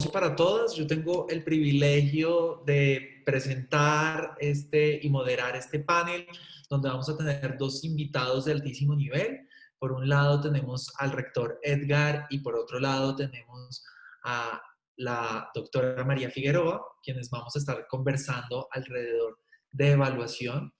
Para todas, yo tengo el privilegio de presentar y moderar este panel donde vamos a tener dos invitados de altísimo nivel. Por un lado tenemos al rector Edgar y por otro lado tenemos a la doctora María Figueroa, quienes vamos a estar conversando alrededor de evaluación.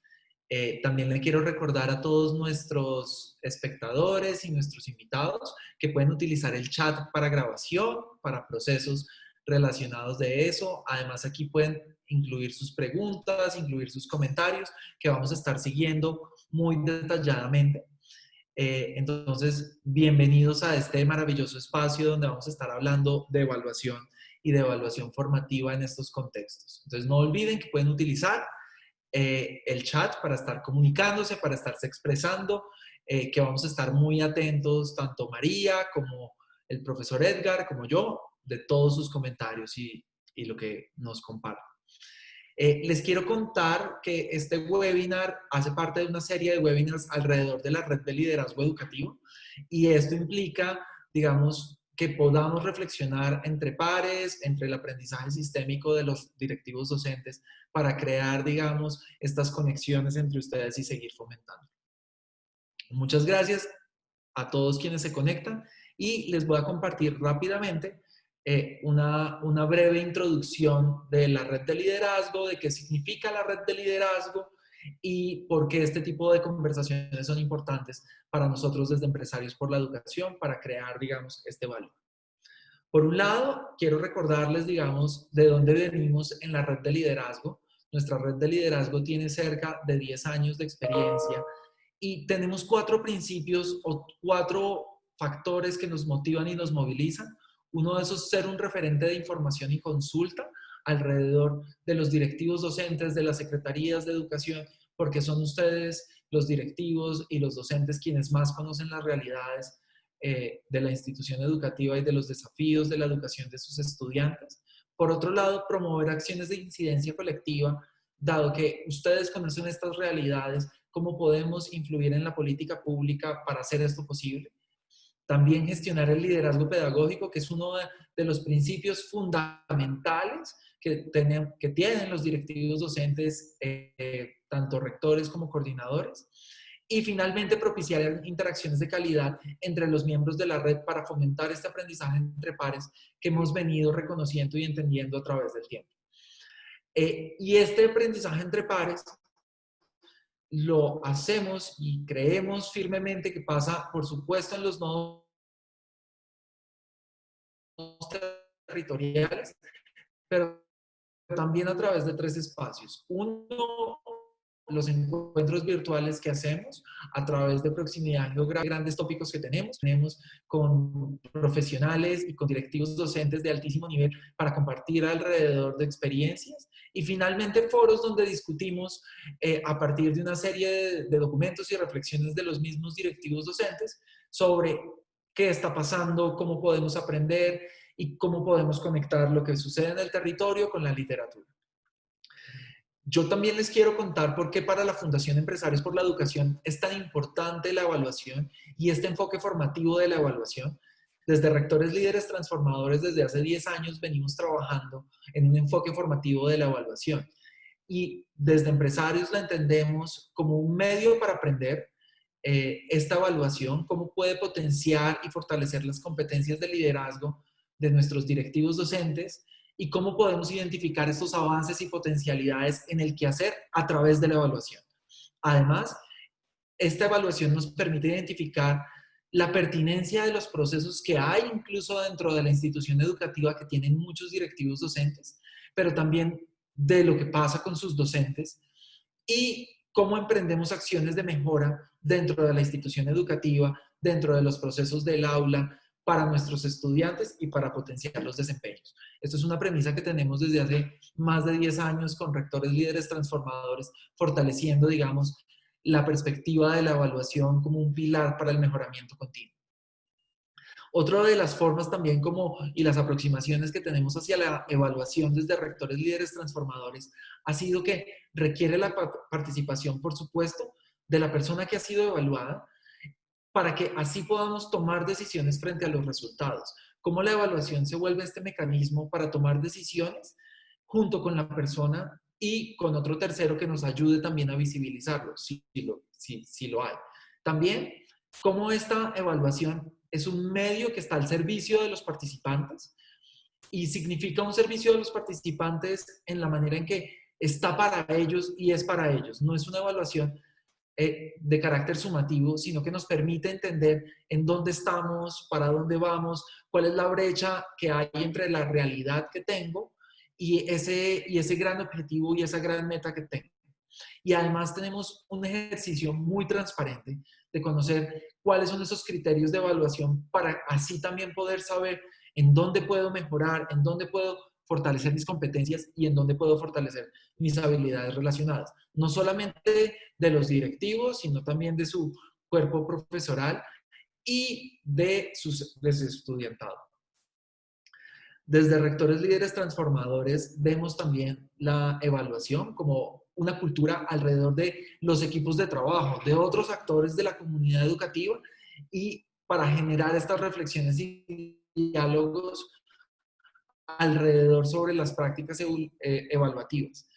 También le quiero recordar a todos nuestros espectadores y nuestros invitados que pueden utilizar el chat para grabación, para procesos relacionados de eso. Además, aquí pueden incluir sus preguntas, incluir sus comentarios, que vamos a estar siguiendo muy detalladamente. Entonces, bienvenidos a este maravilloso espacio donde vamos a estar hablando de evaluación y de evaluación formativa en estos contextos. Entonces, no olviden que pueden utilizar el chat para estar comunicándose, para estarse expresando, que vamos a estar muy atentos, tanto María como el profesor Edgar, como yo, de todos sus comentarios y lo que nos compartan. Les quiero contar que este webinar hace parte de una serie de webinars alrededor de la red de liderazgo educativo y esto implica, digamos, que podamos reflexionar entre pares, entre el aprendizaje sistémico de los directivos docentes para crear, digamos, estas conexiones entre ustedes y seguir fomentando. Muchas gracias a todos quienes se conectan y les voy a compartir rápidamente una breve introducción de la red de liderazgo, de qué significa la red de liderazgo y por qué este tipo de conversaciones son importantes para nosotros desde Empresarios por la Educación para crear, digamos, este valor. Por un lado, quiero recordarles, digamos, de dónde venimos en la red de liderazgo. Nuestra red de liderazgo tiene cerca de 10 años de experiencia y tenemos 4 principios o 4 factores que nos motivan y nos movilizan. Uno de esos es ser un referente de información y consulta alrededor de los directivos docentes, de las secretarías de educación, porque son ustedes los directivos y los docentes quienes más conocen las realidades de la institución educativa y de los desafíos de la educación de sus estudiantes. Por otro lado, promover acciones de incidencia colectiva, dado que ustedes conocen estas realidades, cómo podemos influir en la política pública para hacer esto posible. También gestionar el liderazgo pedagógico, que es uno de los principios fundamentales que tienen los directivos docentes, tanto rectores como coordinadores. Y finalmente, propiciar interacciones de calidad entre los miembros de la red para fomentar este aprendizaje entre pares que hemos venido reconociendo y entendiendo a través del tiempo. Y este aprendizaje entre pares lo hacemos y creemos firmemente que pasa, por supuesto, en los nodos territoriales, pero también a través de 3 espacios. Uno, los encuentros virtuales que hacemos a través de proximidad geográfica, grandes tópicos que tenemos con profesionales y con directivos docentes de altísimo nivel para compartir alrededor de experiencias. Y finalmente, foros donde discutimos a partir de una serie de documentos y reflexiones de los mismos directivos docentes sobre qué está pasando, cómo podemos aprender y cómo podemos conectar lo que sucede en el territorio con la literatura. Yo también les quiero contar por qué para la Fundación Empresarios por la Educación es tan importante la evaluación y este enfoque formativo de la evaluación. Desde Rectores Líderes Transformadores, desde hace 10 años venimos trabajando en un enfoque formativo de la evaluación. Y desde Empresarios la entendemos como un medio para aprender esta evaluación, cómo puede potenciar y fortalecer las competencias de liderazgo de nuestros directivos docentes y cómo podemos identificar estos avances y potencialidades en el quehacer a través de la evaluación. Además, esta evaluación nos permite identificar la pertinencia de los procesos que hay incluso dentro de la institución educativa que tienen muchos directivos docentes, pero también de lo que pasa con sus docentes y cómo emprendemos acciones de mejora dentro de la institución educativa, dentro de los procesos del aula, para nuestros estudiantes y para potenciar los desempeños. Esto es una premisa que tenemos desde hace más de 10 años con Rectores Líderes Transformadores, fortaleciendo, digamos, la perspectiva de la evaluación como un pilar para el mejoramiento continuo. Otra de las formas también y las aproximaciones que tenemos hacia la evaluación desde Rectores Líderes Transformadores ha sido que requiere la participación, por supuesto, de la persona que ha sido evaluada para que así podamos tomar decisiones frente a los resultados. cómo la evaluación se vuelve este mecanismo para tomar decisiones junto con la persona y con otro tercero que nos ayude también a visibilizarlo, si lo hay. También, cómo esta evaluación es un medio que está al servicio de los participantes y significa un servicio de los participantes en la manera en que está para ellos y es para ellos. No es una evaluación de carácter sumativo, sino que nos permite entender en dónde estamos, para dónde vamos, cuál es la brecha que hay entre la realidad que tengo y ese gran objetivo y esa gran meta que tengo. Y además tenemos un ejercicio muy transparente de conocer cuáles son esos criterios de evaluación para así también poder saber en dónde puedo mejorar, en dónde puedo fortalecer mis competencias y en dónde puedo fortalecer mis habilidades relacionadas. No solamente de los directivos, sino también de su cuerpo profesoral y de su estudiantado. Desde Rectores Líderes Transformadores vemos también la evaluación como una cultura alrededor de los equipos de trabajo, de otros actores de la comunidad educativa y para generar estas reflexiones y diálogos alrededor sobre las prácticas evaluativas.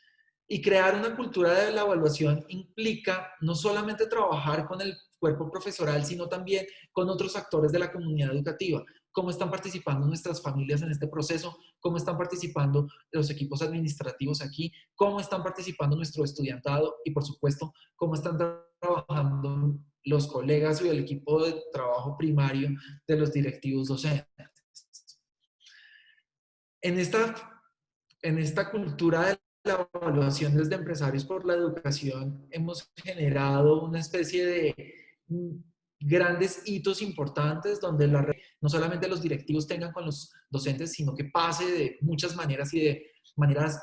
Y crear una cultura de la evaluación implica no solamente trabajar con el cuerpo profesoral, sino también con otros actores de la comunidad educativa. Cómo están participando nuestras familias en este proceso, cómo están participando los equipos administrativos aquí, cómo están participando nuestro estudiantado y, por supuesto, cómo están trabajando los colegas y el equipo de trabajo primario de los directivos docentes. En esta cultura de la evaluación desde Empresarios por la Educación hemos generado una especie de grandes hitos importantes donde no solamente los directivos tengan con los docentes, sino que pase de muchas maneras y de maneras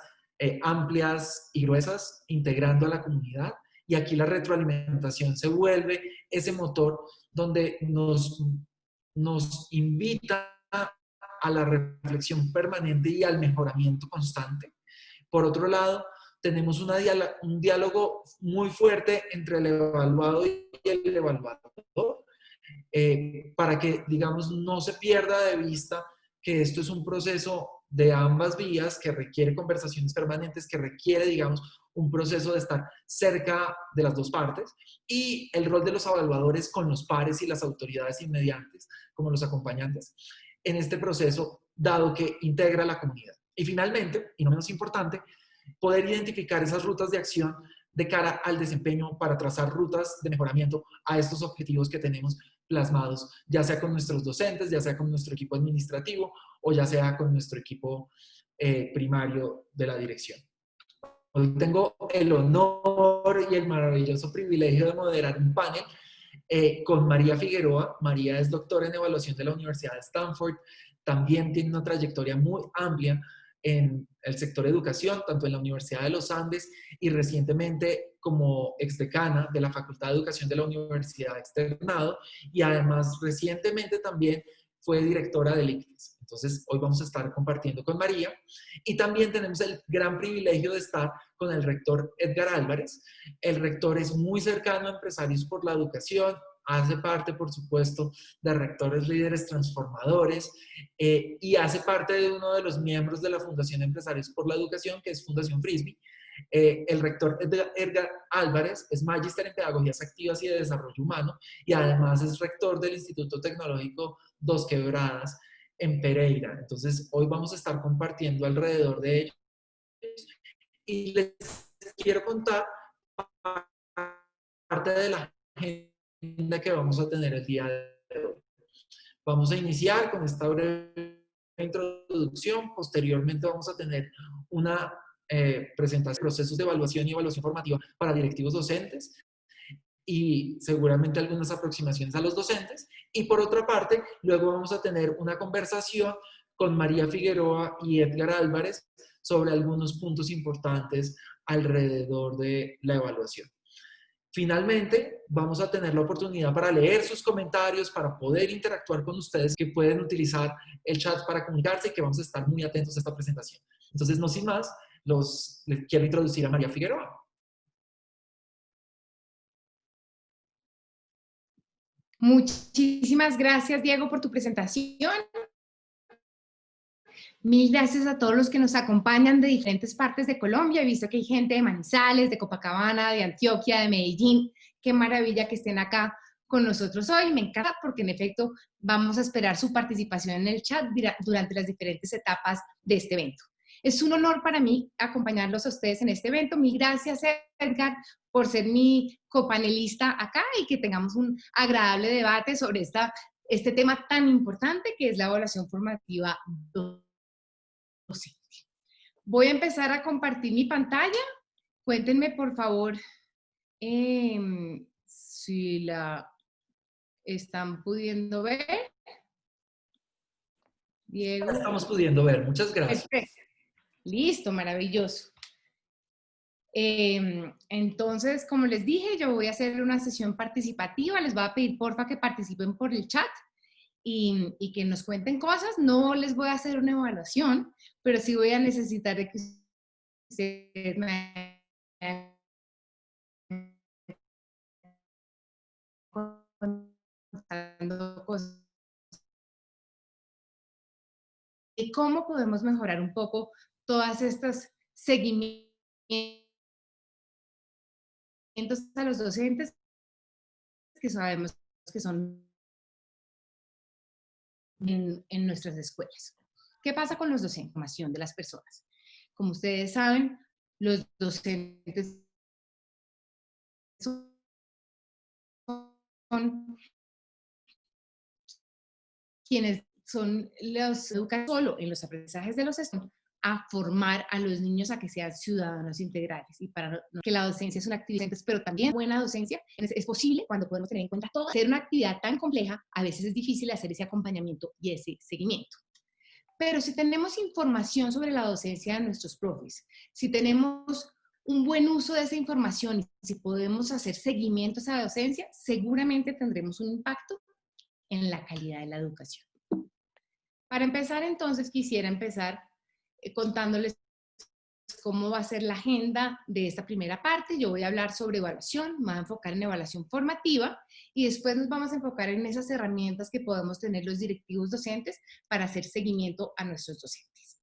amplias y gruesas, integrando a la comunidad. Y aquí la retroalimentación se vuelve ese motor donde nos invita a la reflexión permanente y al mejoramiento constante. Por otro lado, tenemos un diálogo muy fuerte entre el evaluado y el evaluador, para que, digamos, no se pierda de vista que esto es un proceso de ambas vías que requiere conversaciones permanentes, que requiere, digamos, un proceso de estar cerca de las dos partes y el rol de los evaluadores con los pares y las autoridades inmediatas, como los acompañantes, en este proceso, dado que integra la comunidad. Y finalmente, y no menos importante, poder identificar esas rutas de acción de cara al desempeño para trazar rutas de mejoramiento a estos objetivos que tenemos plasmados, ya sea con nuestros docentes, ya sea con nuestro equipo administrativo o ya sea con nuestro equipo primario de la dirección. Hoy tengo el honor y el maravilloso privilegio de moderar un panel con María Figueroa. María es doctora en evaluación de la Universidad de Stanford, también tiene una trayectoria muy amplia en el sector educación, tanto en la Universidad de los Andes y recientemente como exdecana de la Facultad de Educación de la Universidad Externado y además recientemente también fue directora del ICFES. Entonces, hoy vamos a estar compartiendo con María y también tenemos el gran privilegio de estar con el rector Edgar Álvarez. El rector es muy cercano a Empresarios por la Educación, hace parte, por supuesto, de Rectores Líderes Transformadores y hace parte de uno de los miembros de la Fundación Empresarios por la Educación, que es Fundación Frisbee. El rector Edgar Álvarez es magíster en Pedagogías Activas y de Desarrollo Humano y además es rector del Instituto Tecnológico Dos Quebradas en Pereira. Entonces, hoy vamos a estar compartiendo alrededor de ellos y les quiero contar parte de la agenda que vamos a tener el día de hoy. Vamos a iniciar con esta breve introducción, posteriormente vamos a tener una presentación de procesos de evaluación y evaluación formativa para directivos docentes y seguramente algunas aproximaciones a los docentes. Y por otra parte, luego vamos a tener una conversación con María Figueroa y Edgar Álvarez sobre algunos puntos importantes alrededor de la evaluación. Finalmente, vamos a tener la oportunidad para leer sus comentarios, para poder interactuar con ustedes, que pueden utilizar el chat para comunicarse y que vamos a estar muy atentos a esta presentación. Entonces, no sin más, les quiero introducir a María Figueroa. Muchísimas gracias, Diego, por tu presentación. Mil gracias a todos los que nos acompañan de diferentes partes de Colombia. He visto que hay gente de Manizales, de Copacabana, de Antioquia, de Medellín. Qué maravilla que estén acá con nosotros hoy. Me encanta porque en efecto vamos a esperar su participación en el chat durante las diferentes etapas de este evento. Es un honor para mí acompañarlos a ustedes en este evento. Mil gracias, Edgar, por ser mi copanelista acá y que tengamos un agradable debate sobre este tema tan importante que es la evaluación formativa docente. Voy a empezar a compartir mi pantalla. Cuéntenme, por favor, si la están pudiendo ver. Diego. La estamos pudiendo ver. Muchas gracias. Perfecto. Listo, maravilloso. Entonces, como les dije, yo voy a hacer una sesión participativa. Les voy a pedir, porfa, que participen por el chat y que nos cuenten cosas. No les voy a hacer una evaluación, pero sí voy a necesitar de que ustedes me contando cosas y cómo podemos mejorar un poco todas estas seguimientos a los docentes que sabemos que son en nuestras escuelas. ¿Qué pasa con los docentes? Formación de las personas. Como ustedes saben, los docentes son quienes son los educan solo en los aprendizajes de los estudiantes a formar a los niños a que sean ciudadanos integrales y para que la docencia es una actividad, pero también buena docencia es posible cuando podemos tener en cuenta todo. Hacer una actividad tan compleja, a veces es difícil hacer ese acompañamiento y ese seguimiento. Pero si tenemos información sobre la docencia de nuestros profes, si tenemos un buen uso de esa información y si podemos hacer seguimiento a esa docencia, seguramente tendremos un impacto en la calidad de la educación. Para empezar, entonces, quisiera empezar contándoles cómo va a ser la agenda de esta primera parte. Yo voy a hablar sobre evaluación, me voy a enfocar en evaluación formativa y después nos vamos a enfocar en esas herramientas que podemos tener los directivos docentes para hacer seguimiento a nuestros docentes.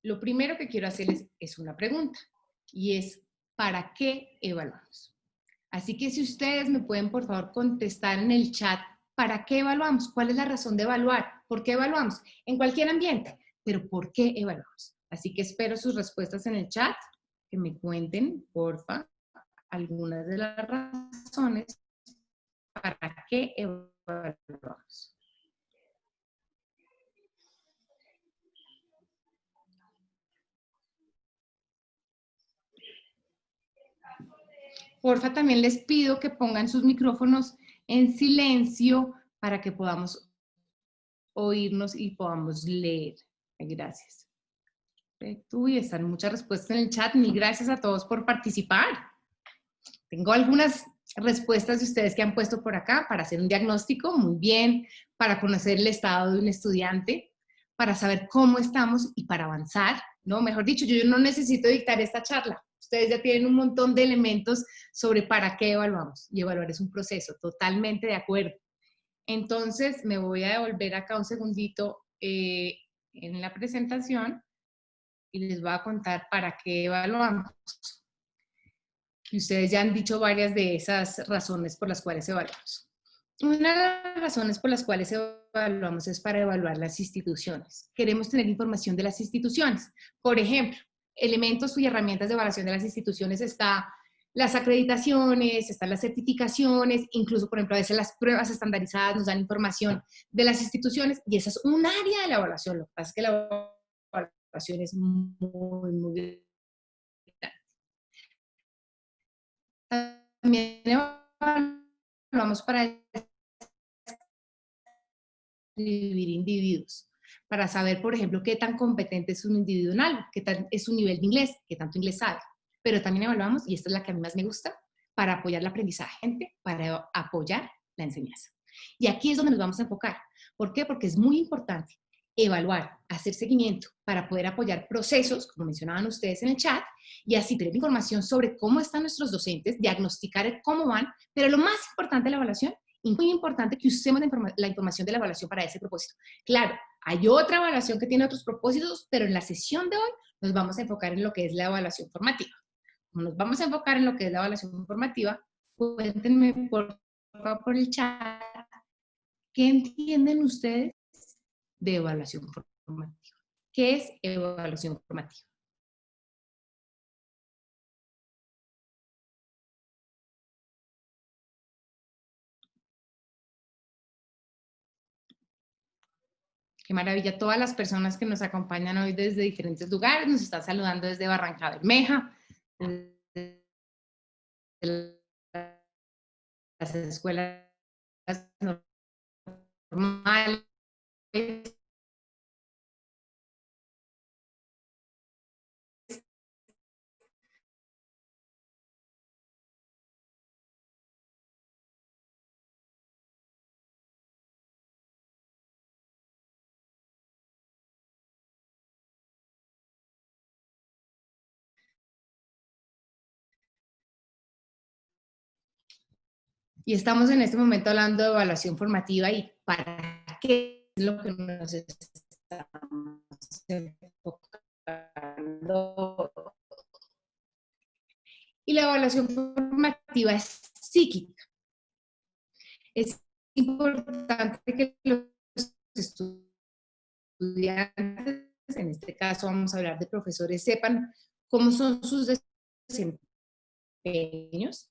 Lo primero que quiero hacerles es una pregunta y es, ¿para qué evaluamos? Así que si ustedes me pueden, por favor, contestar en el chat, ¿para qué evaluamos? ¿Cuál es la razón de evaluar? ¿Por qué evaluamos? En cualquier ambiente, pero ¿por qué evaluamos? Así que espero sus respuestas en el chat, que me cuenten, porfa, algunas de las razones para qué evaluamos. Porfa, también les pido que pongan sus micrófonos en silencio para que podamos oírnos y podamos leer. Gracias. Uy, están muchas respuestas en el chat. Mil gracias a todos por participar. Tengo algunas respuestas de ustedes que han puesto por acá para hacer un diagnóstico, muy bien, para conocer el estado de un estudiante, para saber cómo estamos y para avanzar, ¿no? Mejor dicho, yo no necesito dictar esta charla. Ustedes ya tienen un montón de elementos sobre para qué evaluamos. Y evaluar es un proceso, totalmente de acuerdo. Entonces, me voy a devolver acá un segundito en la presentación y les voy a contar para qué evaluamos. Y ustedes ya han dicho varias de esas razones por las cuales evaluamos. Una de las razones por las cuales evaluamos es para evaluar las instituciones. Queremos tener información de las instituciones. Por ejemplo, elementos y herramientas de evaluación de las instituciones está las acreditaciones, están las certificaciones, incluso, por ejemplo, a veces las pruebas estandarizadas nos dan información de las instituciones y esa es un área de la evaluación. Lo que pasa es que la evaluación es muy grande. También evaluamos para describir individuos, para saber, por ejemplo, qué tan competente es un individuo en algo, qué tal es su nivel de inglés, qué tanto inglés sabe. Pero también evaluamos, y esta es la que a mí más me gusta, para apoyar el aprendizaje, para apoyar la enseñanza. Y aquí es donde nos vamos a enfocar. ¿Por qué? Porque es muy importante evaluar, hacer seguimiento para poder apoyar procesos, como mencionaban ustedes en el chat, y así tener información sobre cómo están nuestros docentes, diagnosticar cómo van, pero lo más importante de la evaluación Y muy importante que usemos la información de la evaluación para ese propósito. Claro, hay otra evaluación que tiene otros propósitos, pero en la sesión de hoy nos vamos a enfocar en lo que es la evaluación formativa. Como nos vamos a enfocar en lo que es la evaluación formativa, cuéntenme por favor por el chat, ¿qué entienden ustedes de evaluación formativa? ¿Qué es evaluación formativa? Qué maravilla. Todas las personas que nos acompañan hoy desde diferentes lugares, nos están saludando desde Barranca Bermeja, desde las escuelas normales, y estamos en este momento hablando de evaluación formativa y para qué es lo que nos estamos enfocando. Y la evaluación formativa es psíquica. Es importante que los estudiantes, en este caso vamos a hablar de profesores, sepan cómo son sus desempeños,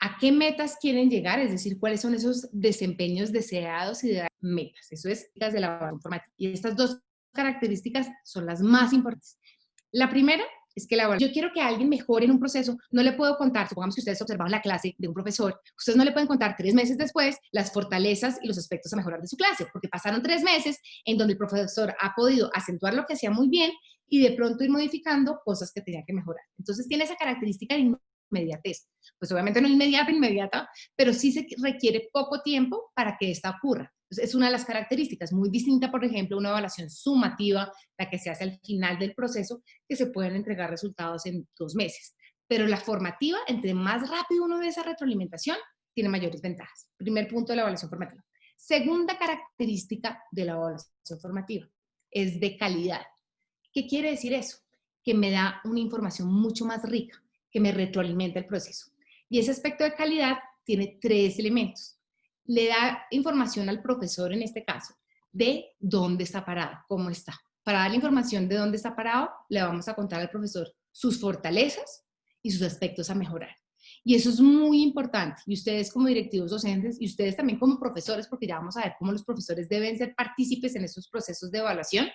a qué metas quieren llegar, es decir, cuáles son esos desempeños deseados y de metas. Eso es de la evaluación formativa. Y estas dos características son las más importantes. La primera es que yo quiero que alguien mejore en un proceso, no le puedo contar, supongamos que ustedes observaron la clase de un profesor, ustedes no le pueden contar 3 meses después las fortalezas y los aspectos a mejorar de su clase, porque pasaron 3 meses en donde el profesor ha podido acentuar lo que hacía muy bien y de pronto ir modificando cosas que tenía que mejorar. Entonces tiene esa característica de inmediatez. Pues obviamente no inmediata, pero sí se requiere poco tiempo para que esta ocurra. Entonces, es una de las características, muy distinta, por ejemplo, una evaluación sumativa, la que se hace al final del proceso, que se pueden entregar resultados en 2 meses. Pero la formativa, entre más rápido uno ve esa retroalimentación, tiene mayores ventajas. Primer punto de la evaluación formativa. Segunda característica de la evaluación formativa, es de calidad. ¿Qué quiere decir eso? Que me da una información mucho más rica, que me retroalimenta el proceso. Y ese aspecto de calidad tiene 3 elementos. Le da información al profesor, en este caso, de dónde está parado, cómo está. Para darle información de dónde está parado, le vamos a contar al profesor sus fortalezas y sus aspectos a mejorar. Y eso es muy importante. Y ustedes como directivos docentes, y ustedes también como profesores, porque ya vamos a ver cómo los profesores deben ser partícipes en estos procesos de evaluación,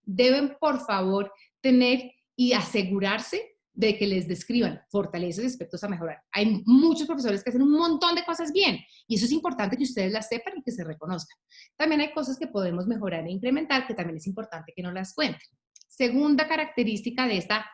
deben por favor tener y asegurarse de que les describan fortalezas y aspectos a mejorar. Hay muchos profesores que hacen un montón de cosas bien y eso es importante que ustedes las sepan y que se reconozcan. También hay cosas que podemos mejorar e implementar que también es importante que nos las cuenten. Segunda característica de esta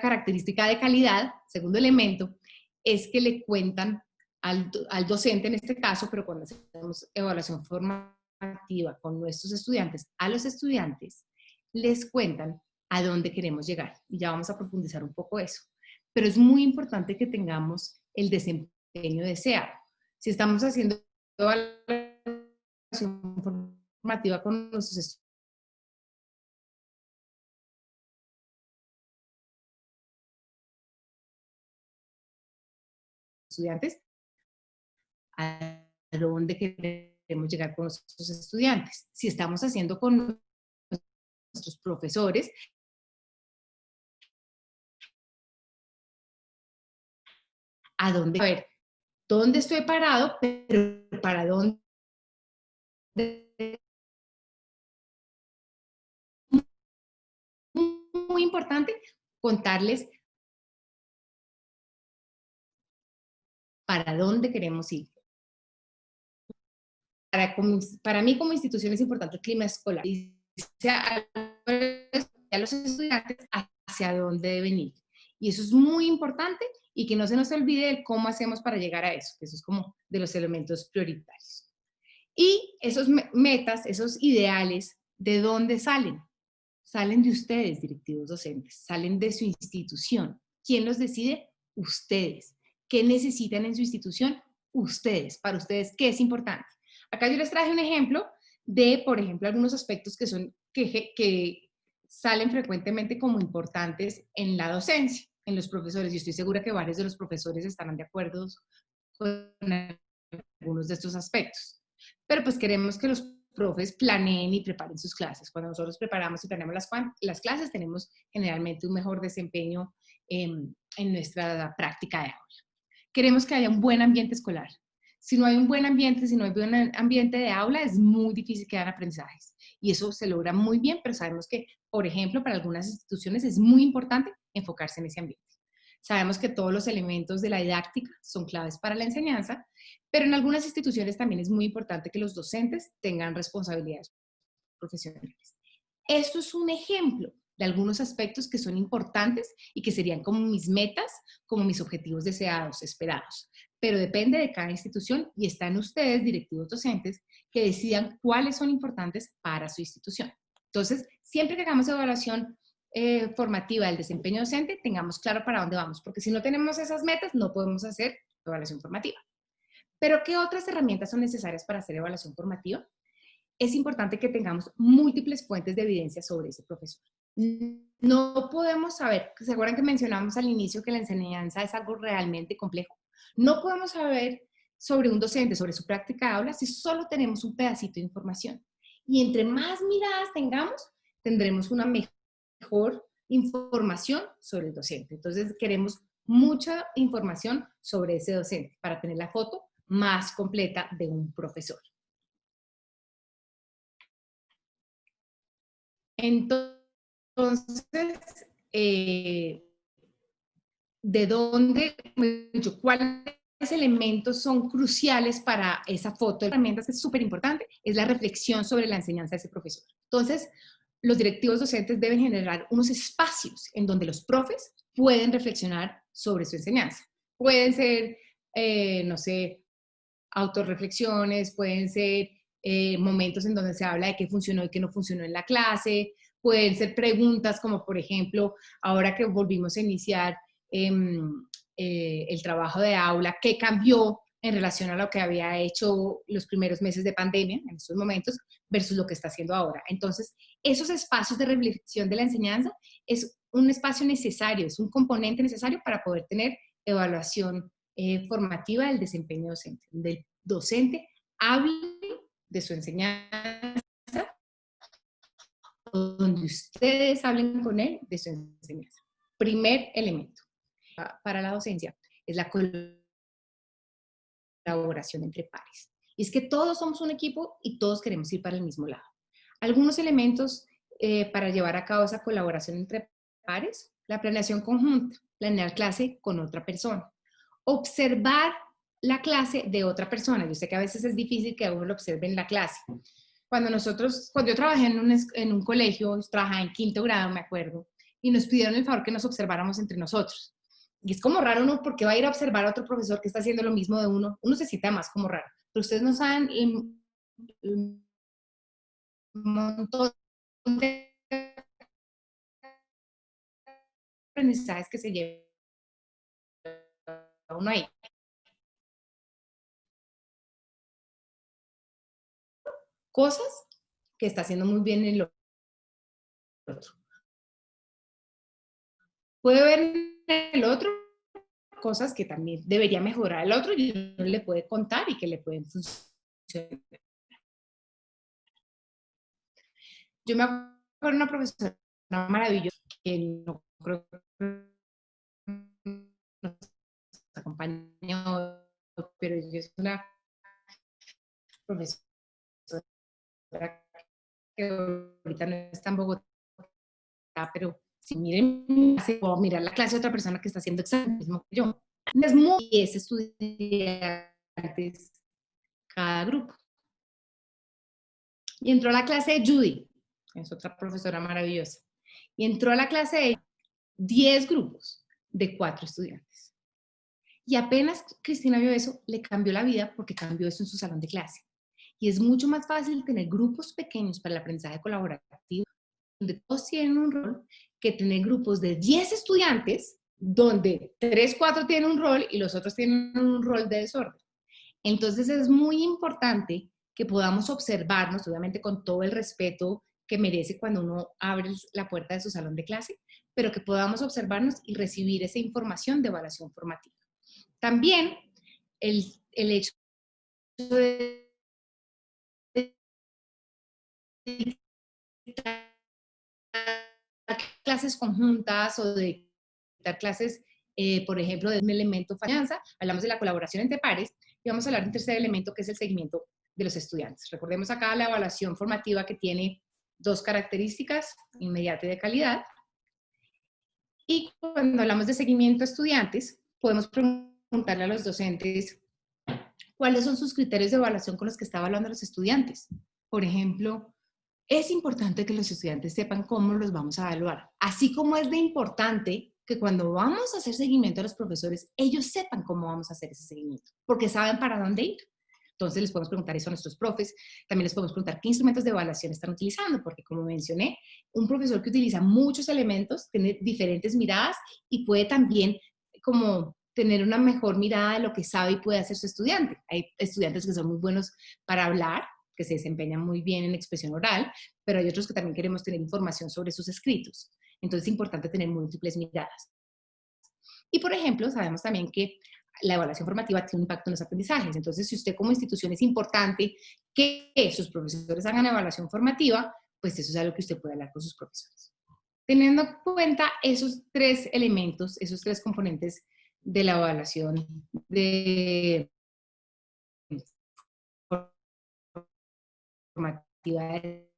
característica de calidad, segundo elemento, es que le cuentan al docente en este caso, pero cuando hacemos evaluación formativa con nuestros estudiantes, a los estudiantes les cuentan a dónde queremos llegar. Y ya vamos a profundizar un poco eso. Pero es muy importante que tengamos el desempeño deseado. Si estamos haciendo evaluación formativa con nuestros estudiantes, a dónde queremos llegar con nuestros estudiantes. Si estamos haciendo con nuestros profesores, a dónde, a ver, dónde estoy parado, pero para dónde. Muy importante contarles para dónde queremos ir. Para mí como institución es importante el clima escolar y a los estudiantes hacia dónde deben ir. Y eso es muy importante y que no se nos olvide el cómo hacemos para llegar a eso, que eso es como de los elementos prioritarios. Y esos metas, esos ideales, ¿de dónde salen? Salen de ustedes, directivos docentes, salen de su institución. ¿Quién los decide? Ustedes. ¿Qué necesitan en su institución? Ustedes, para ustedes, ¿qué es importante? Acá yo les traje un ejemplo de, por ejemplo, algunos aspectos que salen frecuentemente como importantes en la docencia, en los profesores. Y estoy segura que varios de los profesores estarán de acuerdo con algunos de estos aspectos. Pero pues queremos que los profes planeen y preparen sus clases. Cuando nosotros preparamos y planeamos las clases, tenemos generalmente un mejor desempeño en nuestra práctica de aula. Queremos que haya un buen ambiente escolar. Si no hay un buen ambiente, si no hay un buen ambiente de aula, es muy difícil que hagan aprendizajes. Y eso se logra muy bien, pero sabemos que, por ejemplo, para algunas instituciones es muy importante enfocarse en ese ambiente. Sabemos que todos los elementos de la didáctica son claves para la enseñanza, pero en algunas instituciones también es muy importante que los docentes tengan responsabilidades profesionales. Esto es un ejemplo de algunos aspectos que son importantes y que serían como mis metas, como mis objetivos deseados, esperados. Pero depende de cada institución y está en ustedes, directivos docentes, que decidan cuáles son importantes para su institución. Entonces, siempre que hagamos evaluación formativa del desempeño docente, tengamos claro para dónde vamos, porque si no tenemos esas metas, no podemos hacer evaluación formativa. Pero, ¿qué otras herramientas son necesarias para hacer evaluación formativa? Es importante que tengamos múltiples fuentes de evidencia sobre ese profesor. No podemos saber, ¿se acuerdan que mencionamos al inicio que la enseñanza es algo realmente complejo? No podemos saber sobre un docente, sobre su práctica de aula, si solo tenemos un pedacito de información. Y entre más miradas tengamos, tendremos una mejor información sobre el docente. Entonces, queremos mucha información sobre ese docente para tener la foto más completa de un profesor. Entonces, ¿de dónde, cuáles elementos son cruciales para esa foto? La herramienta que es súper importante es la reflexión sobre la enseñanza de ese profesor. Entonces, los directivos docentes deben generar unos espacios en donde los profes pueden reflexionar sobre su enseñanza. Pueden ser, no sé, autorreflexiones, pueden ser momentos en donde se habla de qué funcionó y qué no funcionó en la clase, pueden ser preguntas como, por ejemplo, ahora que volvimos a iniciar el trabajo de aula, ¿qué cambió en relación a lo que había hecho los primeros meses de pandemia, en estos momentos, versus lo que está haciendo ahora? Entonces, esos espacios de reflexión de la enseñanza es un espacio necesario, es un componente necesario para poder tener evaluación formativa del desempeño docente. Del docente hable de su enseñanza, donde ustedes hablen con él de su enseñanza. Primer elemento para la docencia es la colaboración entre pares. Y es que todos somos un equipo y todos queremos ir para el mismo lado. Algunos elementos para llevar a cabo esa colaboración entre pares: la planeación conjunta, planear clase con otra persona, observar la clase de otra persona. Yo sé que a veces es difícil que uno lo observe en la clase. Cuando yo trabajé en un colegio, trabajaba en quinto grado, me acuerdo, y nos pidieron el favor que nos observáramos entre nosotros. Y es como raro uno porque va a ir a observar a otro profesor que está haciendo lo mismo de uno. Uno se siente más como raro. Pero ustedes no saben el montón de aprendizajes que se lleva uno ahí. Cosas que está haciendo muy bien el otro. Puede ver en el otro cosas que también debería mejorar el otro y uno le puede contar y que le pueden funcionar. Yo me acuerdo de una profesora maravillosa que no creo que nos acompañó, pero ella es una profesora que ahorita no está en Bogotá, pero si miren, puedo mirar la clase de otra persona que está haciendo exactamente lo mismo que yo. Es muy estudiantes cada grupo. Y entró a la clase de Judy, que es otra profesora maravillosa. Y entró a la clase de 10 grupos de 4 estudiantes. Y apenas Cristina vio eso, le cambió la vida porque cambió eso en su salón de clase. Y es mucho más fácil tener grupos pequeños para el aprendizaje colaborativo, donde todos tienen un rol, que tener grupos de 10 estudiantes donde 3, 4 tienen un rol y los otros tienen un rol de desorden. Entonces es muy importante que podamos observarnos, obviamente con todo el respeto que merece cuando uno abre la puerta de su salón de clase, pero que podamos observarnos y recibir esa información de evaluación formativa. También el hecho de clases conjuntas o de dar clases, por ejemplo, de un elemento finanza, hablamos de la colaboración entre pares y vamos a hablar de un tercer elemento que es el seguimiento de los estudiantes. Recordemos acá la evaluación formativa que tiene 2 características, inmediata y de calidad. Y cuando hablamos de seguimiento a estudiantes, podemos preguntarle a los docentes cuáles son sus criterios de evaluación con los que está evaluando a los estudiantes. Por ejemplo, es importante que los estudiantes sepan cómo los vamos a evaluar, así como es de importante que cuando vamos a hacer seguimiento a los profesores, ellos sepan cómo vamos a hacer ese seguimiento, porque saben para dónde ir. Entonces les podemos preguntar eso a nuestros profes, también les podemos preguntar qué instrumentos de evaluación están utilizando, porque como mencioné, un profesor que utiliza muchos elementos tiene diferentes miradas y puede también como tener una mejor mirada de lo que sabe y puede hacer su estudiante. Hay estudiantes que son muy buenos para hablar, que se desempeñan muy bien en expresión oral, pero hay otros que también queremos tener información sobre sus escritos. Entonces es importante tener múltiples miradas. Y por ejemplo, sabemos también que la evaluación formativa tiene un impacto en los aprendizajes. Entonces, si usted como institución es importante que sus profesores hagan evaluación formativa, pues eso es algo que usted puede hablar con sus profesores. Teniendo en cuenta esos 3 elementos, esos 3 componentes de la evaluación de formativa de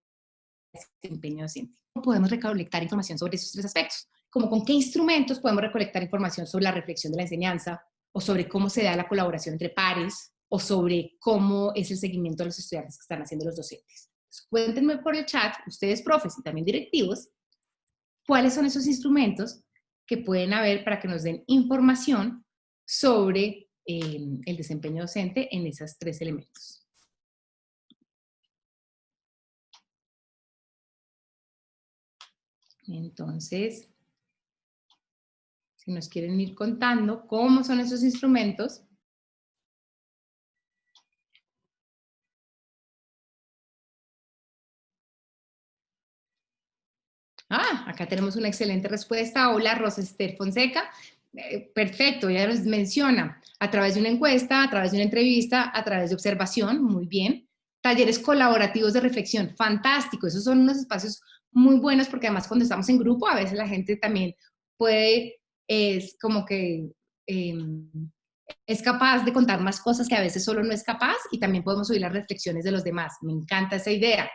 desempeño docente. ¿Cómo podemos recolectar información sobre esos 3 aspectos? Como con qué instrumentos podemos recolectar información sobre la reflexión de la enseñanza, o sobre cómo se da la colaboración entre pares, o sobre cómo es el seguimiento de los estudiantes que están haciendo los docentes. Entonces, cuéntenme por el chat, ustedes profes y también directivos, cuáles son esos instrumentos que pueden haber para que nos den información sobre el desempeño docente en esos 3 elementos. Entonces, si nos quieren ir contando cómo son esos instrumentos. Acá tenemos una excelente respuesta. Hola, Rosa Esther Fonseca. Perfecto, ya nos menciona a través de una encuesta, a través de una entrevista, a través de observación, muy bien. Talleres colaborativos de reflexión, fantástico. Esos son unos espacios muy buenos porque además cuando estamos en grupo a veces la gente también puede, es como que es capaz de contar más cosas que a veces solo no es capaz y también podemos oír las reflexiones de los demás. Me encanta esa idea.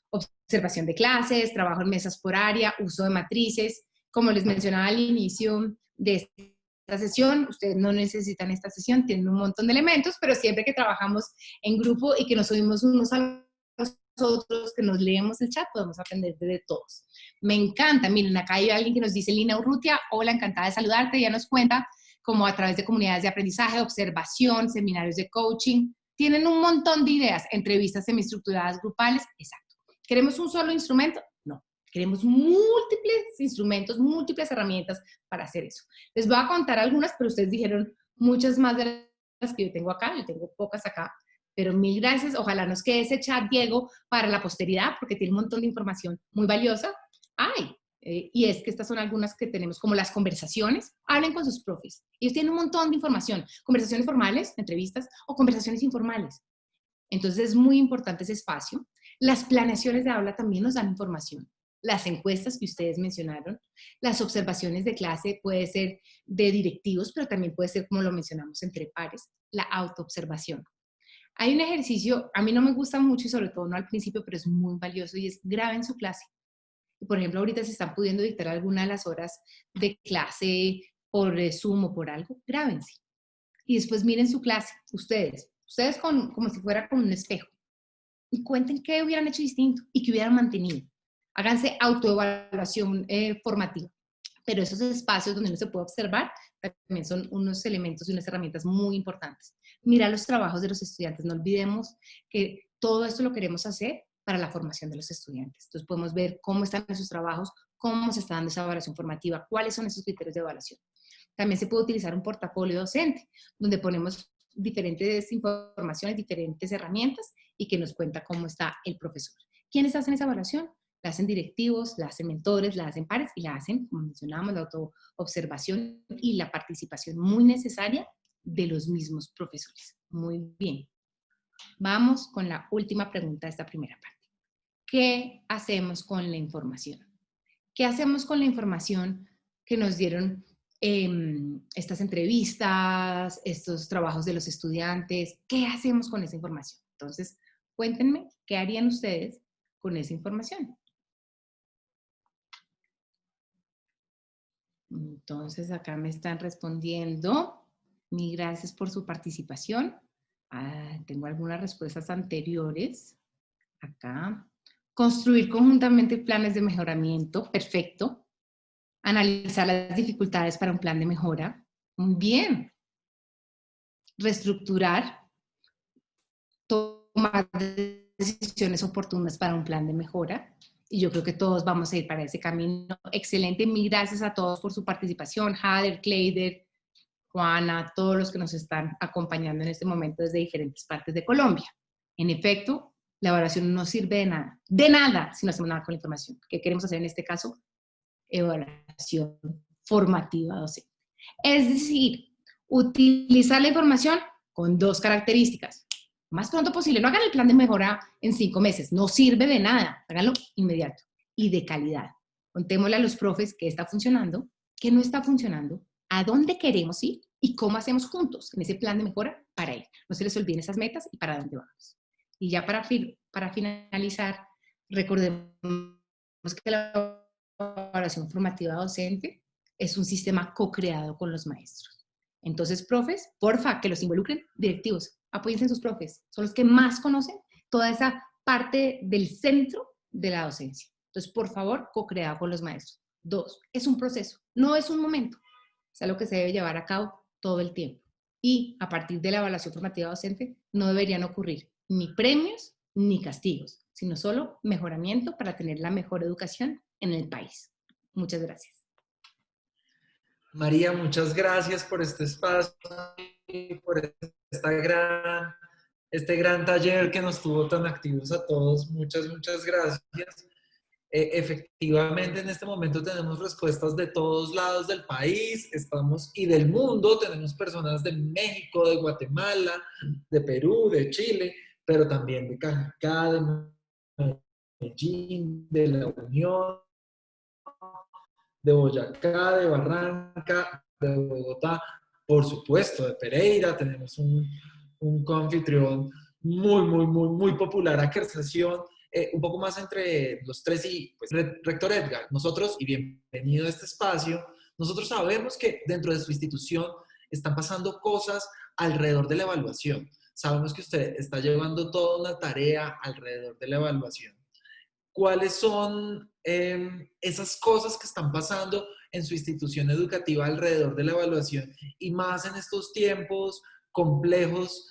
Observación de clases, trabajo en mesas por área, uso de matrices. Como les mencionaba al inicio de esta sesión, ustedes no necesitan esta sesión, tienen un montón de elementos, pero siempre que trabajamos en grupo y que nos oímos unos a los otros, que nos leemos el chat, podemos aprender de todos. Me encanta, miren, acá hay alguien que nos dice, Lina Urrutia, hola, encantada de saludarte, ella nos cuenta como a través de comunidades de aprendizaje, observación, seminarios de coaching, tienen un montón de ideas, entrevistas semiestructuradas grupales, exacto. ¿Queremos un solo instrumento? No. Queremos múltiples instrumentos, múltiples herramientas para hacer eso. Les voy a contar algunas, pero ustedes dijeron muchas más de las que yo tengo acá. Yo tengo pocas acá, pero mil gracias. Ojalá nos quede ese chat, Diego, para la posteridad, porque tiene un montón de información muy valiosa. Y es que estas son algunas que tenemos, como las conversaciones. Hablen con sus profes. Ellos tienen un montón de información. Conversaciones formales, entrevistas, o conversaciones informales. Entonces es muy importante ese espacio. Las planeaciones de aula también nos dan información. Las encuestas que ustedes mencionaron, las observaciones de clase puede ser de directivos, pero también puede ser, como lo mencionamos, entre pares, la autoobservación. Hay un ejercicio, a mí no me gusta mucho y sobre todo no al principio, pero es muy valioso y es graben su clase. Por ejemplo, ahorita se están pudiendo dictar alguna de las horas de clase por Zoom o por algo, grábense. Y después miren su clase, ustedes como si fuera con un espejo. Y cuenten qué hubieran hecho distinto y qué hubieran mantenido. Háganse autoevaluación formativa. Pero esos espacios donde uno se puede observar también son unos elementos y unas herramientas muy importantes. Mira los trabajos de los estudiantes. No olvidemos que todo esto lo queremos hacer para la formación de los estudiantes. Entonces podemos ver cómo están esos trabajos, cómo se está dando esa evaluación formativa, cuáles son esos criterios de evaluación. También se puede utilizar un portafolio docente, donde ponemos diferentes informaciones, diferentes herramientas y que nos cuenta cómo está el profesor. ¿Quiénes hacen esa evaluación? La hacen directivos, la hacen mentores, la hacen pares y la hacen, como mencionábamos, la autoobservación y la participación muy necesaria de los mismos profesores. Muy bien. Vamos con la última pregunta de esta primera parte. ¿Qué hacemos con la información? ¿Qué hacemos con la información que nos dieron estas entrevistas, estos trabajos de los estudiantes? ¿Qué hacemos con esa información? Entonces, cuéntenme, ¿qué harían ustedes con esa información? Entonces, acá me están respondiendo. Mil gracias por su participación. Tengo algunas respuestas anteriores. Acá. Construir conjuntamente planes de mejoramiento. Perfecto. Analizar las dificultades para un plan de mejora. Muy bien. Reestructurar. Tomar decisiones oportunas para un plan de mejora. Y yo creo que todos vamos a ir para ese camino. Excelente. Mil gracias a todos por su participación. Hader, Kleider, Juana, todos los que nos están acompañando en este momento desde diferentes partes de Colombia. En efecto, la evaluación no sirve de nada si no hacemos nada con la información. ¿Qué queremos hacer en este caso? Evaluación formativa docente. Es decir, utilizar la información con dos características. Lo más pronto posible, no hagan el plan de mejora en 5 meses, no sirve de nada, háganlo inmediato y de calidad. Contémosle a los profes qué está funcionando, qué no está funcionando, a dónde queremos ir y cómo hacemos juntos en ese plan de mejora para ir. No se les olviden esas metas y para dónde vamos. Y ya para finalizar, recordemos que la evaluación formativa docente es un sistema co-creado con los maestros. Entonces, profes, porfa, que los involucren, directivos, apóyense en sus profes, son los que más conocen toda esa parte del centro de la docencia. Entonces, por favor, co-creado con los maestros. 2, es un proceso, no es un momento, es algo que se debe llevar a cabo todo el tiempo. Y a partir de la evaluación formativa docente no deberían ocurrir ni premios ni castigos, sino solo mejoramiento para tener la mejor educación en el país. Muchas gracias. María, muchas gracias por este espacio y por este gran taller que nos tuvo tan activos a todos. Muchas, muchas gracias. Efectivamente, en este momento tenemos respuestas de todos lados del país, y del mundo. Tenemos personas de México, de Guatemala, de Perú, de Chile, pero también de Cajicá, de Medellín, de La Unión, de Boyacá, de Barranca, de Bogotá, por supuesto, de Pereira. Tenemos un coanfitrión muy popular a conversación, un poco más entre los tres y pues, Rector Edgar, nosotros, y bienvenido a este espacio. Nosotros sabemos que dentro de su institución están pasando cosas alrededor de la evaluación. Sabemos que usted está llevando toda una tarea alrededor de la evaluación. ¿Cuáles son esas cosas que están pasando en su institución educativa alrededor de la evaluación? Y más en estos tiempos complejos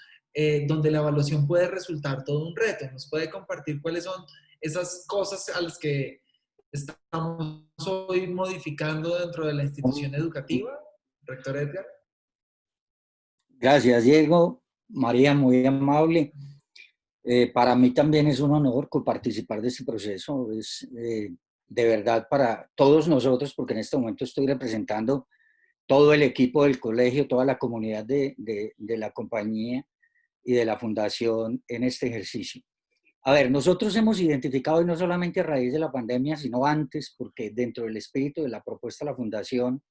donde la evaluación puede resultar todo un reto. ¿Nos puede compartir cuáles son esas cosas a las que estamos hoy modificando dentro de la institución educativa, Rector Edgar? Gracias, Diego. María, muy amable. Para mí también es un honor participar de este proceso. Es de verdad para todos nosotros, porque en este momento estoy representando todo el equipo del colegio, toda la comunidad de la compañía y de la fundación en este ejercicio. A ver, nosotros hemos identificado, y no solamente a raíz de la pandemia, sino antes, porque dentro del espíritu de la propuesta de la fundación,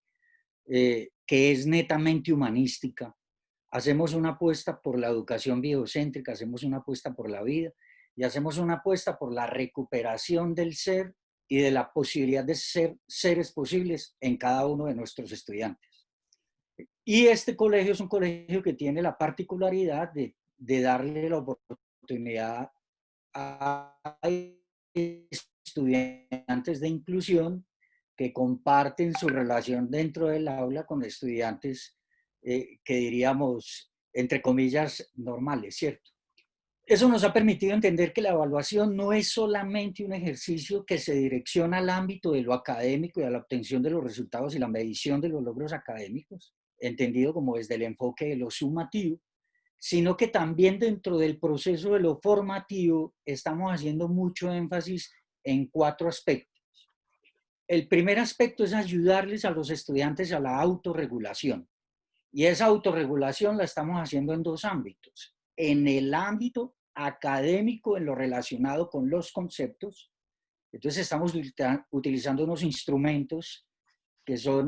que es netamente humanística, hacemos una apuesta por la educación biocéntrica, hacemos una apuesta por la vida y hacemos una apuesta por la recuperación del ser y de la posibilidad de ser seres posibles en cada uno de nuestros estudiantes. Y este colegio es un colegio que tiene la particularidad de darle la oportunidad a estudiantes de inclusión que comparten su relación dentro del aula con estudiantes que diríamos, entre comillas, normales, ¿cierto? Eso nos ha permitido entender que la evaluación no es solamente un ejercicio que se direcciona al ámbito de lo académico y a la obtención de los resultados y la medición de los logros académicos, entendido como desde el enfoque de lo sumativo, sino que también dentro del proceso de lo formativo estamos haciendo mucho énfasis en 4 aspectos. El primer aspecto es ayudarles a los estudiantes a la autorregulación. Y esa autorregulación la estamos haciendo en 2 ámbitos. En el ámbito académico, en lo relacionado con los conceptos. Entonces estamos utilizando unos instrumentos que son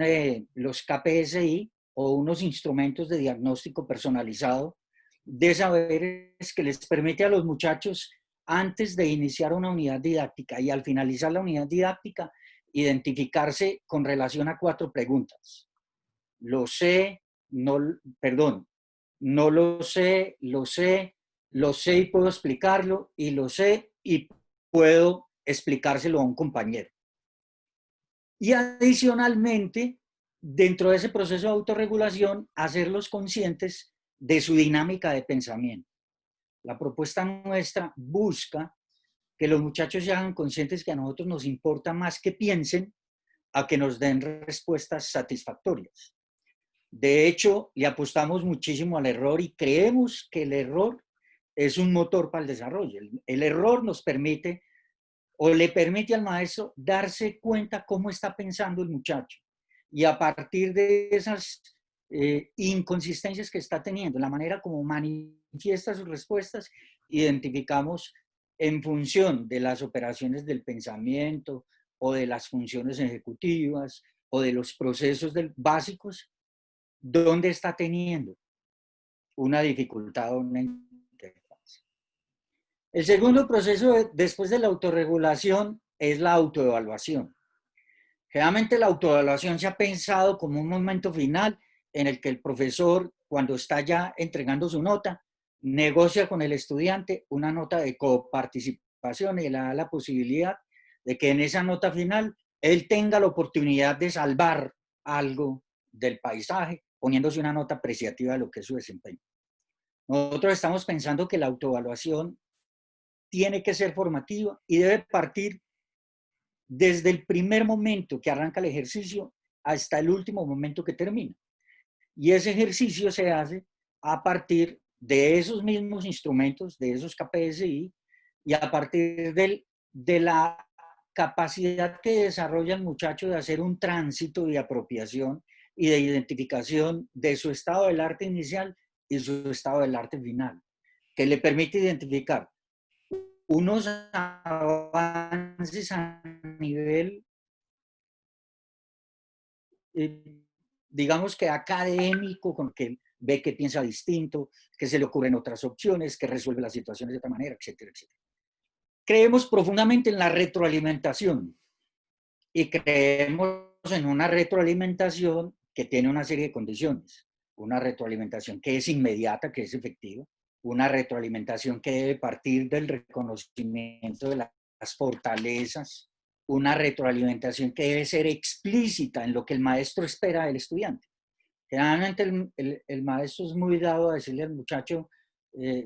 los KPSI o unos instrumentos de diagnóstico personalizado de saberes que les permite a los muchachos, antes de iniciar una unidad didáctica y al finalizar la unidad didáctica, identificarse con relación a 4 preguntas. Lo sé, no, perdón, no lo sé, lo sé, lo sé y puedo explicarlo, y lo sé y puedo explicárselo a un compañero. Y adicionalmente, dentro de ese proceso de autorregulación, hacerlos conscientes de su dinámica de pensamiento. La propuesta nuestra busca que los muchachos se hagan conscientes que a nosotros nos importa más que piensen a que nos den respuestas satisfactorias. De hecho, le apostamos muchísimo al error y creemos que el error es un motor para el desarrollo. El error nos permite o le permite al maestro darse cuenta cómo está pensando el muchacho. Y a partir de esas inconsistencias que está teniendo, la manera como manifiesta sus respuestas, identificamos en función de las operaciones del pensamiento o de las funciones ejecutivas o de los procesos básicos, dónde está teniendo una dificultad o una interfaz. El segundo proceso después de la autorregulación es la autoevaluación. Generalmente la autoevaluación se ha pensado como un momento final en el que el profesor, cuando está ya entregando su nota, negocia con el estudiante una nota de coparticipación y le da la posibilidad de que en esa nota final él tenga la oportunidad de salvar algo del paisaje, poniéndose una nota apreciativa de lo que es su desempeño. Nosotros estamos pensando que la autoevaluación tiene que ser formativa y debe partir desde el primer momento que arranca el ejercicio hasta el último momento que termina. Y ese ejercicio se hace a partir de esos mismos instrumentos, de esos KPSI, y a partir de la capacidad que desarrolla el muchacho de hacer un tránsito de apropiación y de identificación de su estado del arte inicial y su estado del arte final, que le permite identificar unos avances a nivel, digamos que académico, con que ve que piensa distinto, que se le ocurren otras opciones, que resuelve las situaciones de otra manera, etcétera, etcétera. Creemos profundamente en la retroalimentación y creemos en una retroalimentación que tiene una serie de condiciones. Una retroalimentación que es inmediata, que es efectiva, una retroalimentación que debe partir del reconocimiento de las fortalezas, una retroalimentación que debe ser explícita en lo que el maestro espera del estudiante. Generalmente el maestro es muy dado a decirle al muchacho,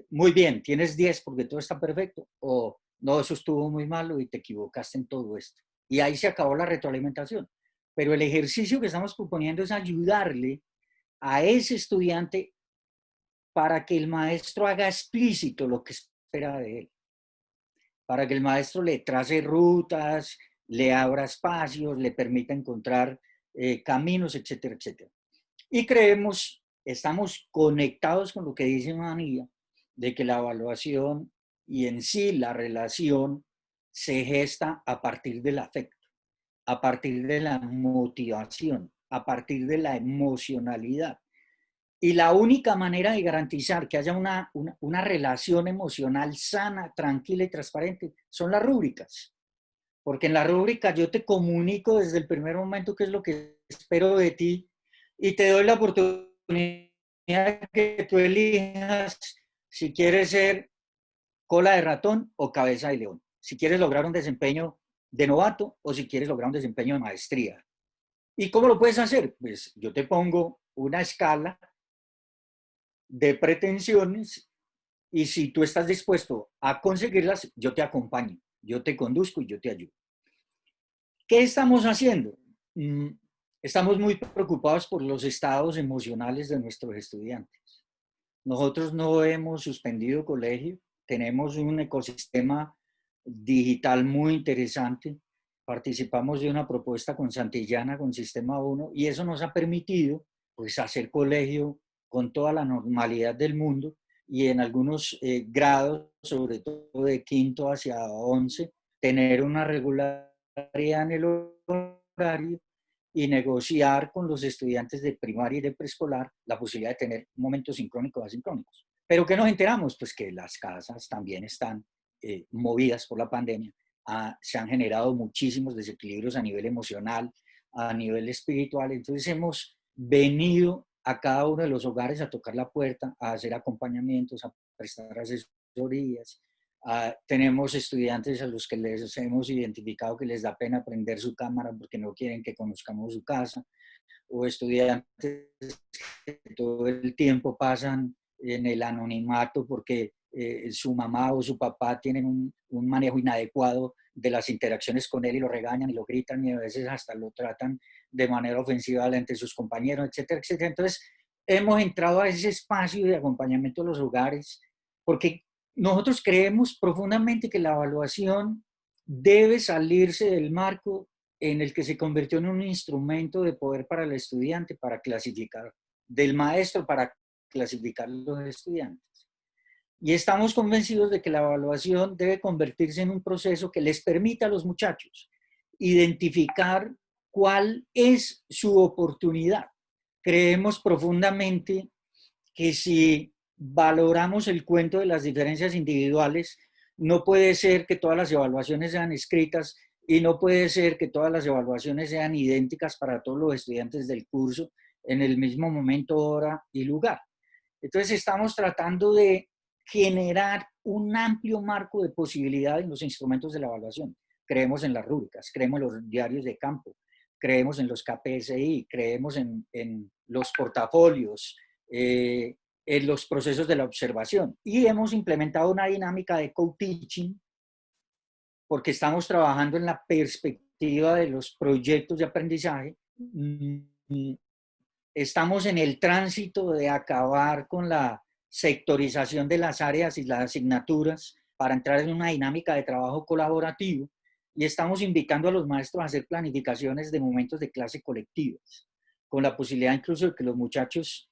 muy bien, tienes 10 porque todo está perfecto, o no, eso estuvo muy malo y te equivocaste en todo esto. Y ahí se acabó la retroalimentación. Pero el ejercicio que estamos proponiendo es ayudarle a ese estudiante para que el maestro haga explícito lo que espera de él, para que el maestro le trace rutas, le abra espacios, le permita encontrar caminos, etcétera, etcétera. Y creemos, estamos conectados con lo que dice Manía, de que la evaluación y en sí la relación se gesta a partir del afecto, a partir de la motivación, a partir de la emocionalidad. Y la única manera de garantizar que haya una relación emocional sana, tranquila y transparente son las rúbricas. Porque en la rúbrica yo te comunico desde el primer momento qué es lo que espero de ti y te doy la oportunidad que tú elijas si quieres ser cola de ratón o cabeza de león. Si quieres lograr un desempeño de novato o si quieres lograr un desempeño de maestría. ¿Y cómo lo puedes hacer? Pues yo te pongo una escala de pretensiones y si tú estás dispuesto a conseguirlas, yo te acompaño, yo te conduzco y yo te ayudo. ¿Qué estamos haciendo? Estamos muy preocupados por los estados emocionales de nuestros estudiantes. Nosotros no hemos suspendido colegio, tenemos un ecosistema digital muy interesante, participamos de una propuesta con Santillana, con Sistema 1, y eso nos ha permitido pues, hacer colegio con toda la normalidad del mundo y en algunos grados, sobre todo de quinto hacia 11, tener una regularidad en el horario y negociar con los estudiantes de primaria y de preescolar la posibilidad de tener momentos sincrónicos o asincrónicos. ¿Pero qué nos enteramos? Pues que las casas también están movidas por la pandemia. Se han generado muchísimos desequilibrios a nivel emocional, a nivel espiritual. Entonces hemos venido a cada uno de los hogares a tocar la puerta, a hacer acompañamientos, a prestar asesorías. Tenemos estudiantes a los que les hemos identificado que les da pena prender su cámara porque no quieren que conozcamos su casa, o estudiantes que todo el tiempo pasan en el anonimato porque su mamá o su papá tienen un manejo inadecuado de las interacciones con él y lo regañan y lo gritan y a veces hasta lo tratan de manera ofensiva ante sus compañeros, etcétera, etcétera. Entonces, hemos entrado a ese espacio de acompañamiento a los hogares porque nosotros creemos profundamente que la evaluación debe salirse del marco en el que se convirtió en un instrumento de poder para el estudiante, para clasificar, del maestro para clasificar los estudiantes. Y estamos convencidos de que la evaluación debe convertirse en un proceso que les permita a los muchachos identificar cuál es su oportunidad. Creemos profundamente que si valoramos el cuento de las diferencias individuales, no puede ser que todas las evaluaciones sean escritas y no puede ser que todas las evaluaciones sean idénticas para todos los estudiantes del curso en el mismo momento, hora y lugar. Entonces estamos tratando de generar un amplio marco de posibilidad en los instrumentos de la evaluación. Creemos en las rúbricas, creemos en los diarios de campo, creemos en los KPSI, creemos en los portafolios, en los procesos de la observación. Y hemos implementado una dinámica de co-teaching porque estamos trabajando en la perspectiva de los proyectos de aprendizaje. Estamos en el tránsito de acabar con la sectorización de las áreas y las asignaturas para entrar en una dinámica de trabajo colaborativo y estamos invitando a los maestros a hacer planificaciones de momentos de clase colectivas, con la posibilidad incluso de que los muchachos,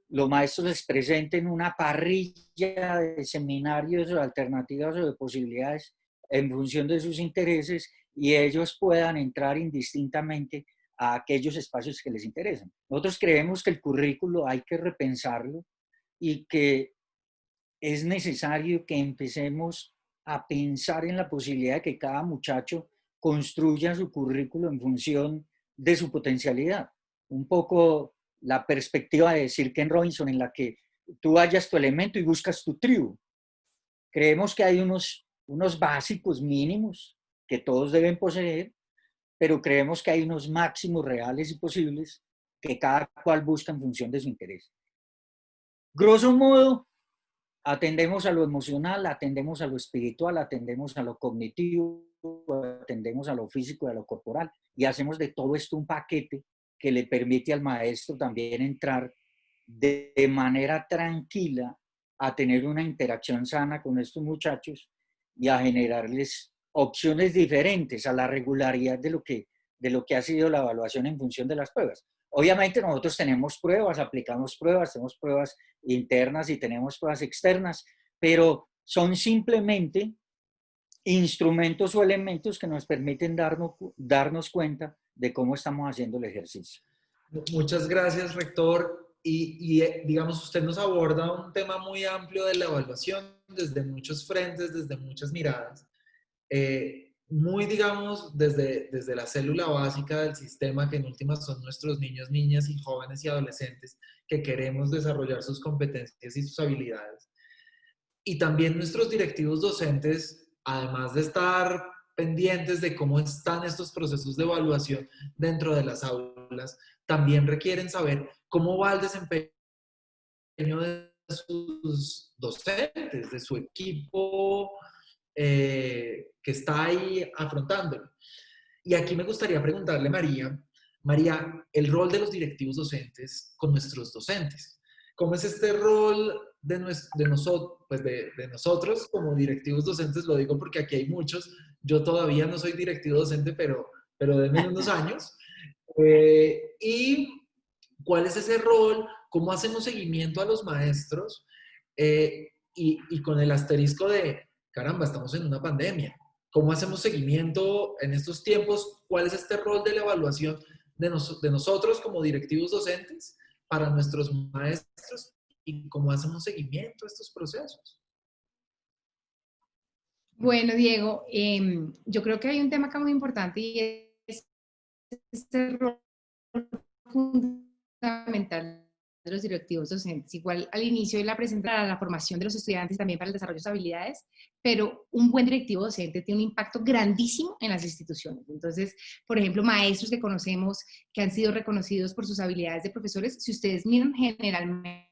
los maestros les presenten una parrilla de seminarios o alternativas o de posibilidades en función de sus intereses y ellos puedan entrar indistintamente a aquellos espacios que les interesan. Nosotros creemos que el currículo hay que repensarlo y que es necesario que empecemos a pensar en la posibilidad de que cada muchacho construya su currículo en función de su potencialidad. Un poco la perspectiva de decir Ken Robinson en la que tú hallas tu elemento y buscas tu tribu. Creemos que hay unos básicos mínimos que todos deben poseer, pero creemos que hay unos máximos reales y posibles que cada cual busca en función de su interés. Grosso modo, atendemos a lo emocional, atendemos a lo espiritual, atendemos a lo cognitivo, atendemos a lo físico y a lo corporal y hacemos de todo esto un paquete que le permite al maestro también entrar de manera tranquila a tener una interacción sana con estos muchachos y a generarles opciones diferentes a la regularidad de lo que ha sido la evaluación en función de las pruebas. Obviamente nosotros tenemos pruebas, aplicamos pruebas, tenemos pruebas internas y tenemos pruebas externas, pero son simplemente instrumentos o elementos que nos permiten darnos cuenta de cómo estamos haciendo el ejercicio. Muchas gracias, rector. Digamos, usted nos aborda un tema muy amplio de la evaluación desde muchos frentes, desde muchas miradas. Muy, digamos, desde la célula básica del sistema, que en últimas son nuestros niños, niñas y jóvenes y adolescentes que queremos desarrollar sus competencias y sus habilidades. Y también nuestros directivos docentes, además de estar pendientes de cómo están estos procesos de evaluación dentro de las aulas, también requieren saber cómo va el desempeño de sus docentes, de su equipo que está ahí afrontándolo. Y aquí me gustaría preguntarle, María, el rol de los directivos docentes con nuestros docentes. ¿Cómo es este rol de nosotros como directivos docentes? Lo digo porque aquí hay muchos. Yo todavía no soy directivo docente, pero denme unos años. ¿Y cuál es ese rol? ¿Cómo hacemos seguimiento a los maestros? Y con el asterisco de, caramba, estamos en una pandemia. ¿Cómo hacemos seguimiento en estos tiempos? ¿Cuál es este rol de la evaluación de nosotros como directivos docentes para nuestros maestros? ¿Y cómo hacemos seguimiento a estos procesos? Bueno, Diego, yo creo que hay un tema acá muy importante y es este rol fundamental de los directivos docentes. Igual al inicio de la presentación, para la formación de los estudiantes, también para el desarrollo de sus habilidades, pero un buen directivo docente tiene un impacto grandísimo en las instituciones. Entonces, por ejemplo, maestros que conocemos que han sido reconocidos por sus habilidades de profesores, si ustedes miran generalmente,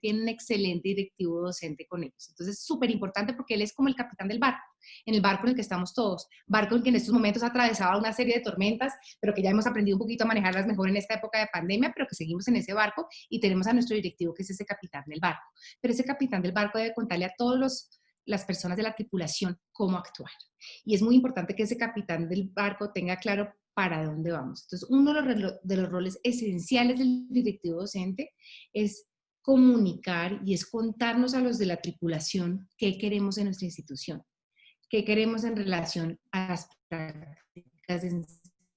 tiene un excelente directivo docente con ellos. Entonces, es súper importante porque él es como el capitán del barco, en el barco en el que estamos todos, barco en que en estos momentos ha atravesado una serie de tormentas, pero que ya hemos aprendido un poquito a manejarlas mejor en esta época de pandemia, pero que seguimos en ese barco y tenemos a nuestro directivo que es ese capitán del barco. Pero ese capitán del barco debe contarle a todas las personas de la tripulación cómo actuar. Y es muy importante que ese capitán del barco tenga claro para dónde vamos. Entonces, uno de los roles esenciales del directivo docente es comunicar y es contarnos a los de la tripulación qué queremos en nuestra institución, qué queremos en relación a las prácticas de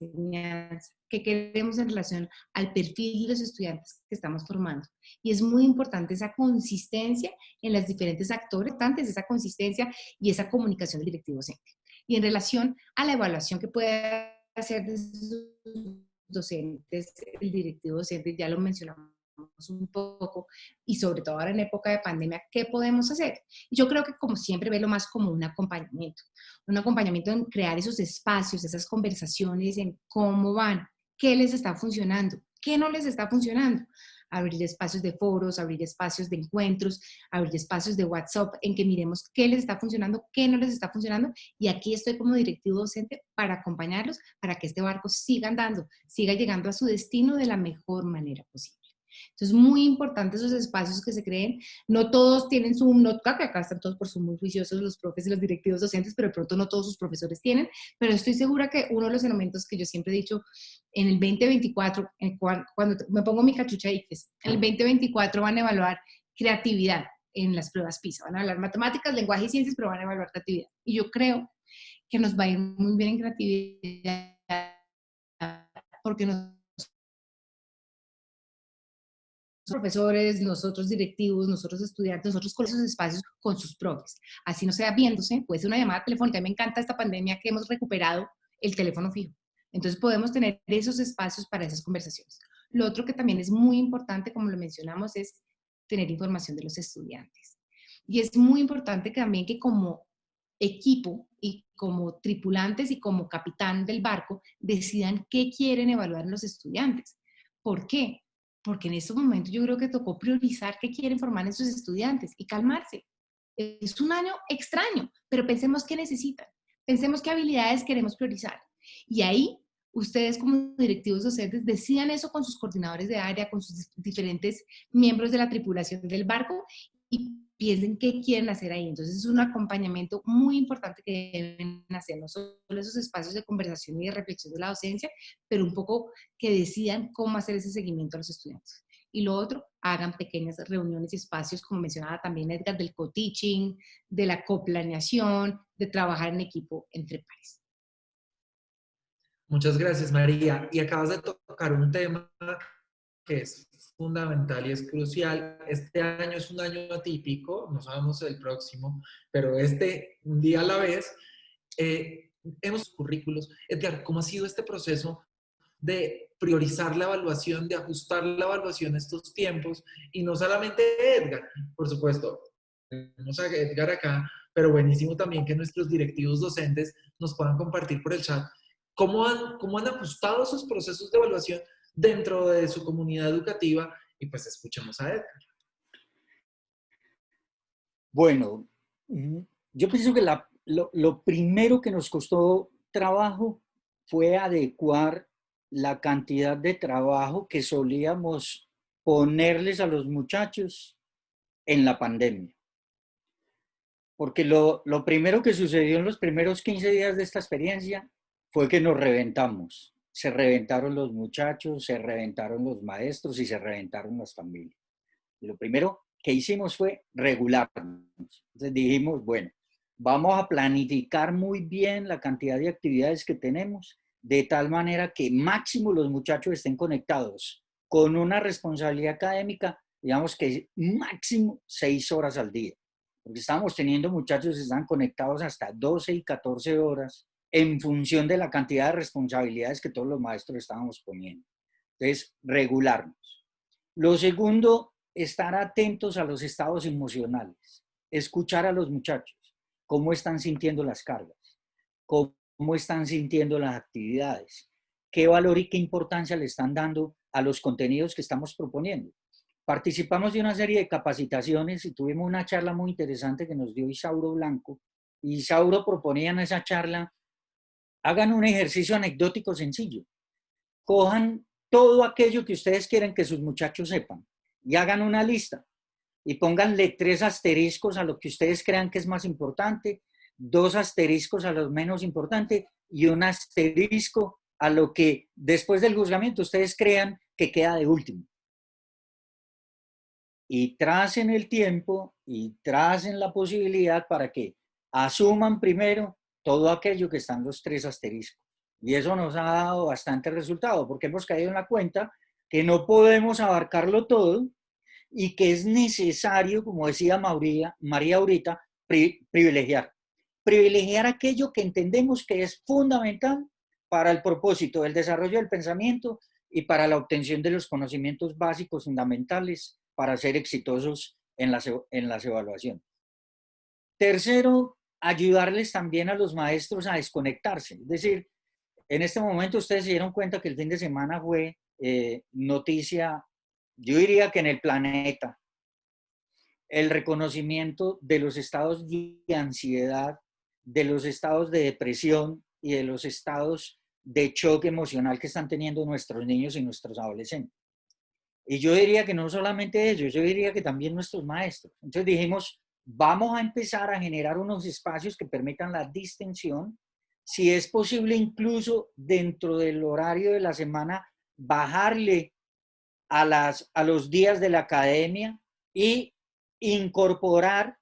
enseñanza, qué queremos en relación al perfil de los estudiantes que estamos formando. Y es muy importante esa consistencia en las diferentes actores, esa consistencia y esa comunicación del directivo docente. Y en relación a la evaluación que puede hacer de sus docentes, el directivo docente, ya lo mencionamos un poco, y sobre todo ahora en época de pandemia, ¿qué podemos hacer? Yo creo que como siempre verlo más como un acompañamiento en crear esos espacios, esas conversaciones, en cómo van, qué les está funcionando, qué no les está funcionando. Abrir espacios de foros, abrir espacios de encuentros, abrir espacios de WhatsApp en que miremos qué les está funcionando, qué no les está funcionando, y aquí estoy como directivo docente para acompañarlos, para que este barco siga andando, siga llegando a su destino de la mejor manera posible. Entonces, muy importante esos espacios que se creen. No todos tienen Zoom, no, claro que acá están todos por Zoom muy juiciosos los profes y los directivos docentes, pero de pronto no todos sus profesores tienen. Pero estoy segura que uno de los elementos que yo siempre he dicho, en el 2024, cuando me pongo mi cachucha ICFES, en el 2024 van a evaluar creatividad en las pruebas PISA. Van a hablar matemáticas, lenguaje y ciencias, pero van a evaluar creatividad. Y yo creo que nos va a ir muy bien en creatividad porque nos profesores, nosotros directivos, nosotros estudiantes, nosotros con esos espacios con sus profes. Así no sea viéndose, puede ser una llamada telefónica. A mí me encanta esta pandemia que hemos recuperado el teléfono fijo. Entonces podemos tener esos espacios para esas conversaciones. Lo otro que también es muy importante, como lo mencionamos, es tener información de los estudiantes. Y es muy importante también que como equipo y como tripulantes y como capitán del barco decidan qué quieren evaluar en los estudiantes. ¿Por qué? Porque en estos momentos yo creo que tocó priorizar qué quieren formar en sus estudiantes y calmarse. Es un año extraño, pero pensemos qué necesitan, pensemos qué habilidades queremos priorizar. Y ahí ustedes como directivos docentes decidan eso con sus coordinadores de área, con sus diferentes miembros de la tripulación del barco y piensen qué quieren hacer ahí. Entonces es un acompañamiento muy importante que deben hacer, no solo esos espacios de conversación y de reflexión de la docencia, pero un poco que decidan cómo hacer ese seguimiento a los estudiantes. Y lo otro, hagan pequeñas reuniones y espacios, como mencionaba también Edgar, del co-teaching, de la coplaneación, de trabajar en equipo entre pares. Muchas gracias, María. Y acabas de tocar un tema que es fundamental y es crucial. Este año es un año atípico, no sabemos el próximo, pero un día a la vez, hemos currículos. Edgar, ¿cómo ha sido este proceso de priorizar la evaluación, de ajustar la evaluación a estos tiempos? Y no solamente Edgar, por supuesto, tenemos a Edgar acá, pero buenísimo también que nuestros directivos docentes nos puedan compartir por el chat cómo han ajustado esos procesos de evaluación dentro de su comunidad educativa. y pues escuchemos a Edgar. Bueno, yo pienso que lo primero que nos costó trabajo fue adecuar la cantidad de trabajo que solíamos ponerles a los muchachos en la pandemia. Porque lo primero que sucedió en los primeros 15 días de esta experiencia fue que nos reventamos. Se reventaron los muchachos, se reventaron los maestros y se reventaron las familias. Y lo primero que hicimos fue regularnos. Entonces dijimos, bueno, vamos a planificar muy bien la cantidad de actividades que tenemos, de tal manera que máximo los muchachos estén conectados con una responsabilidad académica, digamos que máximo 6 horas al día. Porque estábamos teniendo muchachos que están conectados hasta 12 y 14 horas en función de la cantidad de responsabilidades que todos los maestros estábamos poniendo. Entonces, regularnos. Lo segundo, estar atentos a los estados emocionales, escuchar a los muchachos, cómo están sintiendo las cargas, cómo están sintiendo las actividades, qué valor y qué importancia le están dando a los contenidos que estamos proponiendo. Participamos de una serie de capacitaciones y tuvimos una charla muy interesante que nos dio Isauro Blanco. Y Isauro proponía en esa charla, hagan un ejercicio anecdótico sencillo, cojan todo aquello que ustedes quieren que sus muchachos sepan y hagan una lista y pónganle 3 asteriscos a lo que ustedes crean que es más importante, 2 asteriscos a lo menos importante y un asterisco a lo que después del juzgamiento ustedes crean que queda de último. Y tracen el tiempo y tracen la posibilidad para que asuman primero todo aquello que están los 3 asteriscos. Y eso nos ha dado bastante resultado, porque hemos caído en la cuenta que no podemos abarcarlo todo y que es necesario, como decía María ahorita, privilegiar. Privilegiar aquello que entendemos que es fundamental para el propósito del desarrollo del pensamiento y para la obtención de los conocimientos básicos fundamentales para ser exitosos en las evaluaciones. Tercero, ayudarles también a los maestros a desconectarse. Es decir, en este momento ustedes se dieron cuenta que el fin de semana fue noticia, yo diría que en el planeta, el reconocimiento de los estados de ansiedad, de los estados de depresión y de los estados de choque emocional que están teniendo nuestros niños y nuestros adolescentes. Y yo diría que no solamente ellos, yo diría que también nuestros maestros. Entonces dijimos, vamos a empezar a generar unos espacios que permitan la distensión, si es posible incluso dentro del horario de la semana, bajarle a los días de la academia y incorporar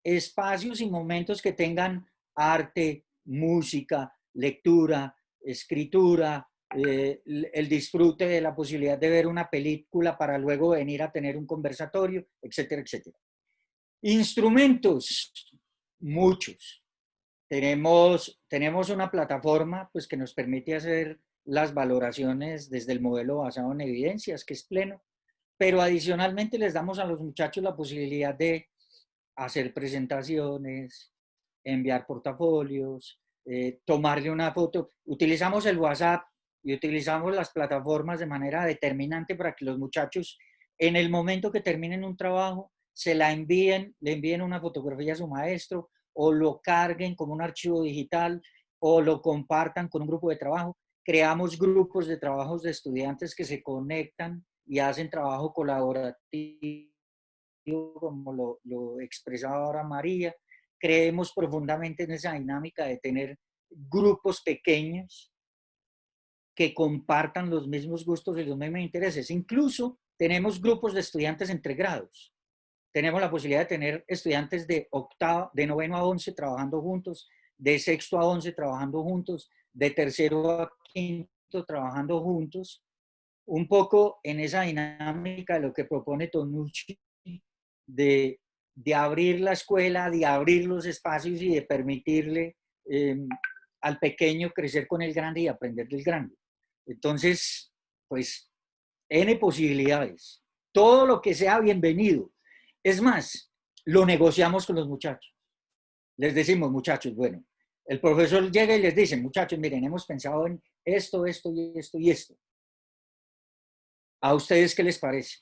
espacios y momentos que tengan arte, música, lectura, escritura, el disfrute de la posibilidad de ver una película para luego venir a tener un conversatorio, etcétera, etcétera. Instrumentos, muchos. Tenemos una plataforma pues, que nos permite hacer las valoraciones desde el modelo basado en evidencias, que es Pleno, pero adicionalmente les damos a los muchachos la posibilidad de hacer presentaciones, enviar portafolios, tomarle una foto. Utilizamos el WhatsApp y utilizamos las plataformas de manera determinante para que los muchachos, en el momento que terminen un trabajo, le envíen una fotografía a su maestro o lo carguen como un archivo digital o lo compartan con un grupo de trabajo. Creamos grupos de trabajos de estudiantes que se conectan y hacen trabajo colaborativo, como lo expresaba ahora María. Creemos profundamente en esa dinámica de tener grupos pequeños que compartan los mismos gustos y los mismos intereses. Incluso tenemos grupos de estudiantes entre grados. Tenemos la posibilidad de tener estudiantes de noveno a 11 trabajando juntos, de sexto a 11 trabajando juntos, de tercero a quinto trabajando juntos, un poco en esa dinámica de lo que propone Tonucci, de abrir la escuela, de abrir los espacios y de permitirle al pequeño crecer con el grande y aprender del grande. Entonces, pues, N posibilidades. Todo lo que sea bienvenido. Es más, lo negociamos con los muchachos. Les decimos, muchachos, bueno, el profesor llega y les dice, muchachos, miren, hemos pensado en esto, esto y esto y esto. ¿A ustedes qué les parece?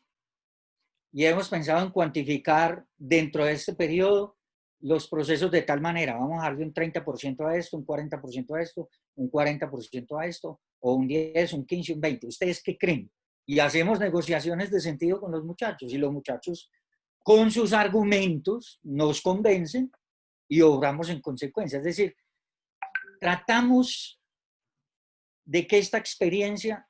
y hemos pensado en cuantificar dentro de este periodo los procesos de tal manera, vamos a darle un 30% a esto, un 40% a esto, un 40% a esto, o un 10, un 15, un 20. ¿Ustedes qué creen? Y hacemos negociaciones de sentido con los muchachos, y los muchachos con sus argumentos nos convencen y obramos en consecuencia. Es decir, tratamos de que esta experiencia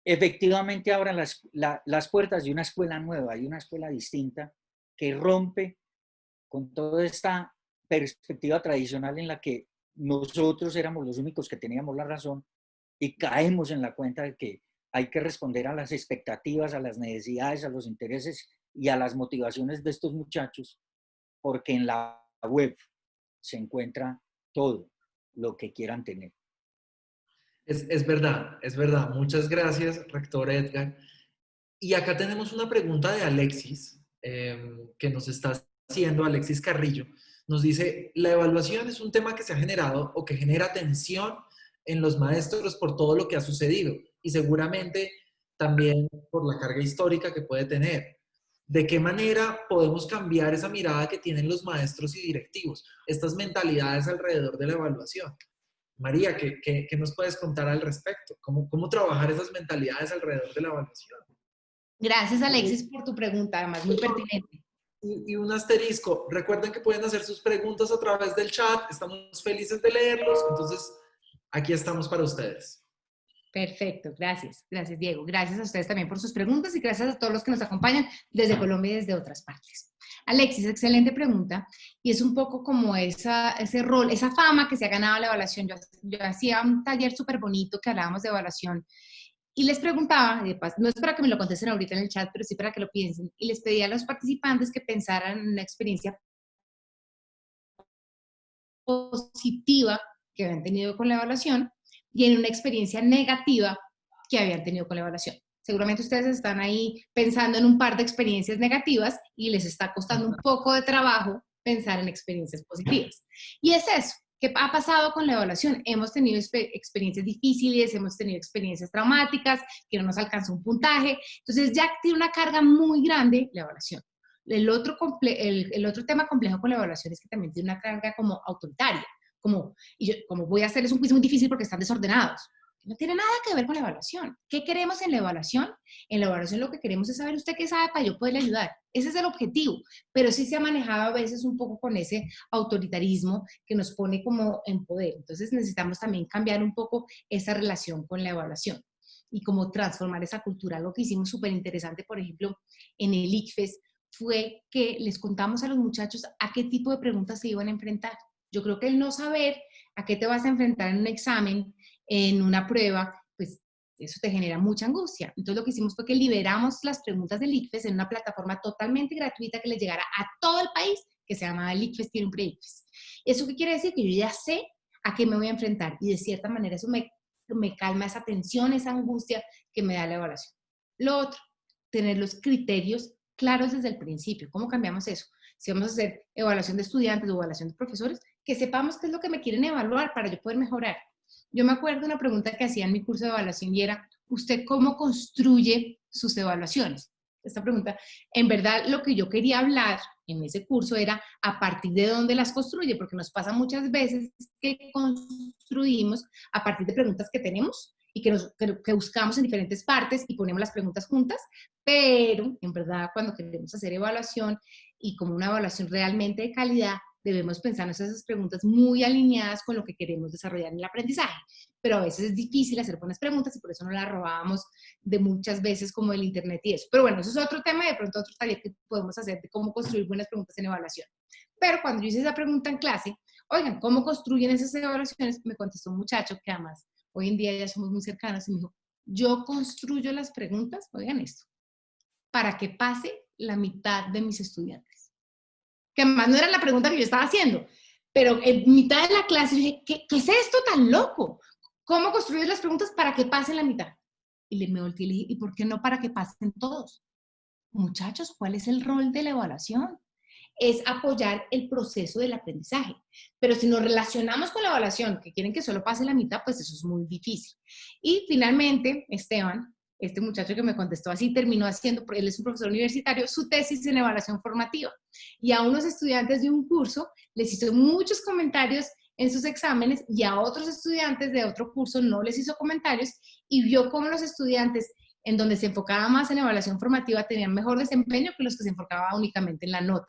efectivamente abra las puertas de una escuela nueva, de una escuela distinta, que rompe con toda esta perspectiva tradicional en la que nosotros éramos los únicos que teníamos la razón y caemos en la cuenta de que hay que responder a las expectativas, a las necesidades, a los intereses y a las motivaciones de estos muchachos, porque en la web se encuentra todo lo que quieran tener. Es verdad, es verdad. Muchas gracias, rector Edgar. Y acá tenemos una pregunta de Alexis, que nos está haciendo, Alexis Carrillo. Nos dice, la evaluación es un tema que se ha generado o que genera tensión en los maestros por todo lo que ha sucedido y seguramente también por la carga histórica que puede tener. ¿De qué manera podemos cambiar esa mirada que tienen los maestros y directivos, estas mentalidades alrededor de la evaluación? María, ¿qué nos puedes contar al respecto? ¿Cómo trabajar esas mentalidades alrededor de la evaluación? Gracias, Alexis, por tu pregunta, además muy pertinente. Y un asterisco, recuerden que pueden hacer sus preguntas a través del chat, estamos felices de leerlos, entonces aquí estamos para ustedes. Perfecto, gracias. Gracias, Diego. Gracias a ustedes también por sus preguntas y gracias a todos los que nos acompañan desde Colombia y desde otras partes. Alexis, excelente pregunta. Y es un poco como ese rol, esa fama que se ha ganado la evaluación. Yo hacía un taller súper bonito que hablábamos de evaluación y les preguntaba, no es para que me lo contesten ahorita en el chat, pero sí para que lo piensen. Y les pedía a los participantes que pensaran en una experiencia positiva que habían tenido con la evaluación y en una experiencia negativa que habían tenido con la evaluación. Seguramente ustedes están ahí pensando en un par de experiencias negativas y les está costando un poco de trabajo pensar en experiencias positivas. Y es eso. ¿Qué ha pasado con la evaluación? Hemos tenido experiencias difíciles, hemos tenido experiencias traumáticas, que no nos alcanzó un puntaje. Entonces ya tiene una carga muy grande la evaluación. El otro tema complejo con la evaluación es que también tiene una carga como autoritaria. Como voy a hacerles un quiz muy difícil porque están desordenados. No tiene nada que ver con la evaluación. ¿Qué queremos en la evaluación? En la evaluación lo que queremos es saber usted qué sabe para yo poderle ayudar. Ese es el objetivo, pero sí se ha manejado a veces un poco con ese autoritarismo que nos pone como en poder. Entonces necesitamos también cambiar un poco esa relación con la evaluación y cómo transformar esa cultura. Algo que hicimos súper interesante, por ejemplo, en el ICFES, fue que les contamos a los muchachos a qué tipo de preguntas se iban a enfrentar. Yo creo que el no saber a qué te vas a enfrentar en un examen, en una prueba, pues eso te genera mucha angustia. Entonces lo que hicimos fue que liberamos las preguntas del ICFES en una plataforma totalmente gratuita que les llegara a todo el país, que se llama el ICFES Tiene un Pre-ICFES. ¿Eso qué quiere decir? Que yo ya sé a qué me voy a enfrentar y de cierta manera eso me calma esa tensión, esa angustia que me da la evaluación. Lo otro, tener los criterios claros desde el principio. ¿Cómo cambiamos eso? Si vamos a hacer evaluación de estudiantes o evaluación de profesores, que sepamos qué es lo que me quieren evaluar para yo poder mejorar. Yo me acuerdo de una pregunta que hacía en mi curso de evaluación y era, ¿usted cómo construye sus evaluaciones? Esta pregunta, en verdad lo que yo quería hablar en ese curso era a partir de dónde las construye, porque nos pasa muchas veces que construimos a partir de preguntas que tenemos y que buscamos en diferentes partes y ponemos las preguntas juntas, pero en verdad cuando queremos hacer evaluación y como una evaluación realmente de calidad, debemos pensar en esas preguntas muy alineadas con lo que queremos desarrollar en el aprendizaje. Pero a veces es difícil hacer buenas preguntas y por eso no las robábamos de muchas veces como del internet y eso. Pero bueno, eso es otro tema y de pronto otro taller que podemos hacer de cómo construir buenas preguntas en evaluación. Pero cuando yo hice esa pregunta en clase, oigan, ¿cómo construyen esas evaluaciones? Me contestó un muchacho que además hoy en día ya somos muy cercanos y me dijo, yo construyo las preguntas, oigan esto, para que pase la mitad de mis estudiantes. Que además no era la pregunta que yo estaba haciendo, pero en mitad de la clase yo dije, ¿qué es esto tan loco? ¿Cómo construir las preguntas para que pasen la mitad? Y me volteé y le dije, ¿y por qué no para que pasen todos? Muchachos, ¿cuál es el rol de la evaluación? Es apoyar el proceso del aprendizaje. Pero si nos relacionamos con la evaluación, que quieren que solo pase la mitad, pues eso es muy difícil. Y finalmente, Esteban, este muchacho que me contestó así terminó haciendo, él es un profesor universitario, su tesis en evaluación formativa. Y a unos estudiantes de un curso les hizo muchos comentarios en sus exámenes y a otros estudiantes de otro curso no les hizo comentarios y vio cómo los estudiantes en donde se enfocaba más en evaluación formativa tenían mejor desempeño que los que se enfocaban únicamente en la nota.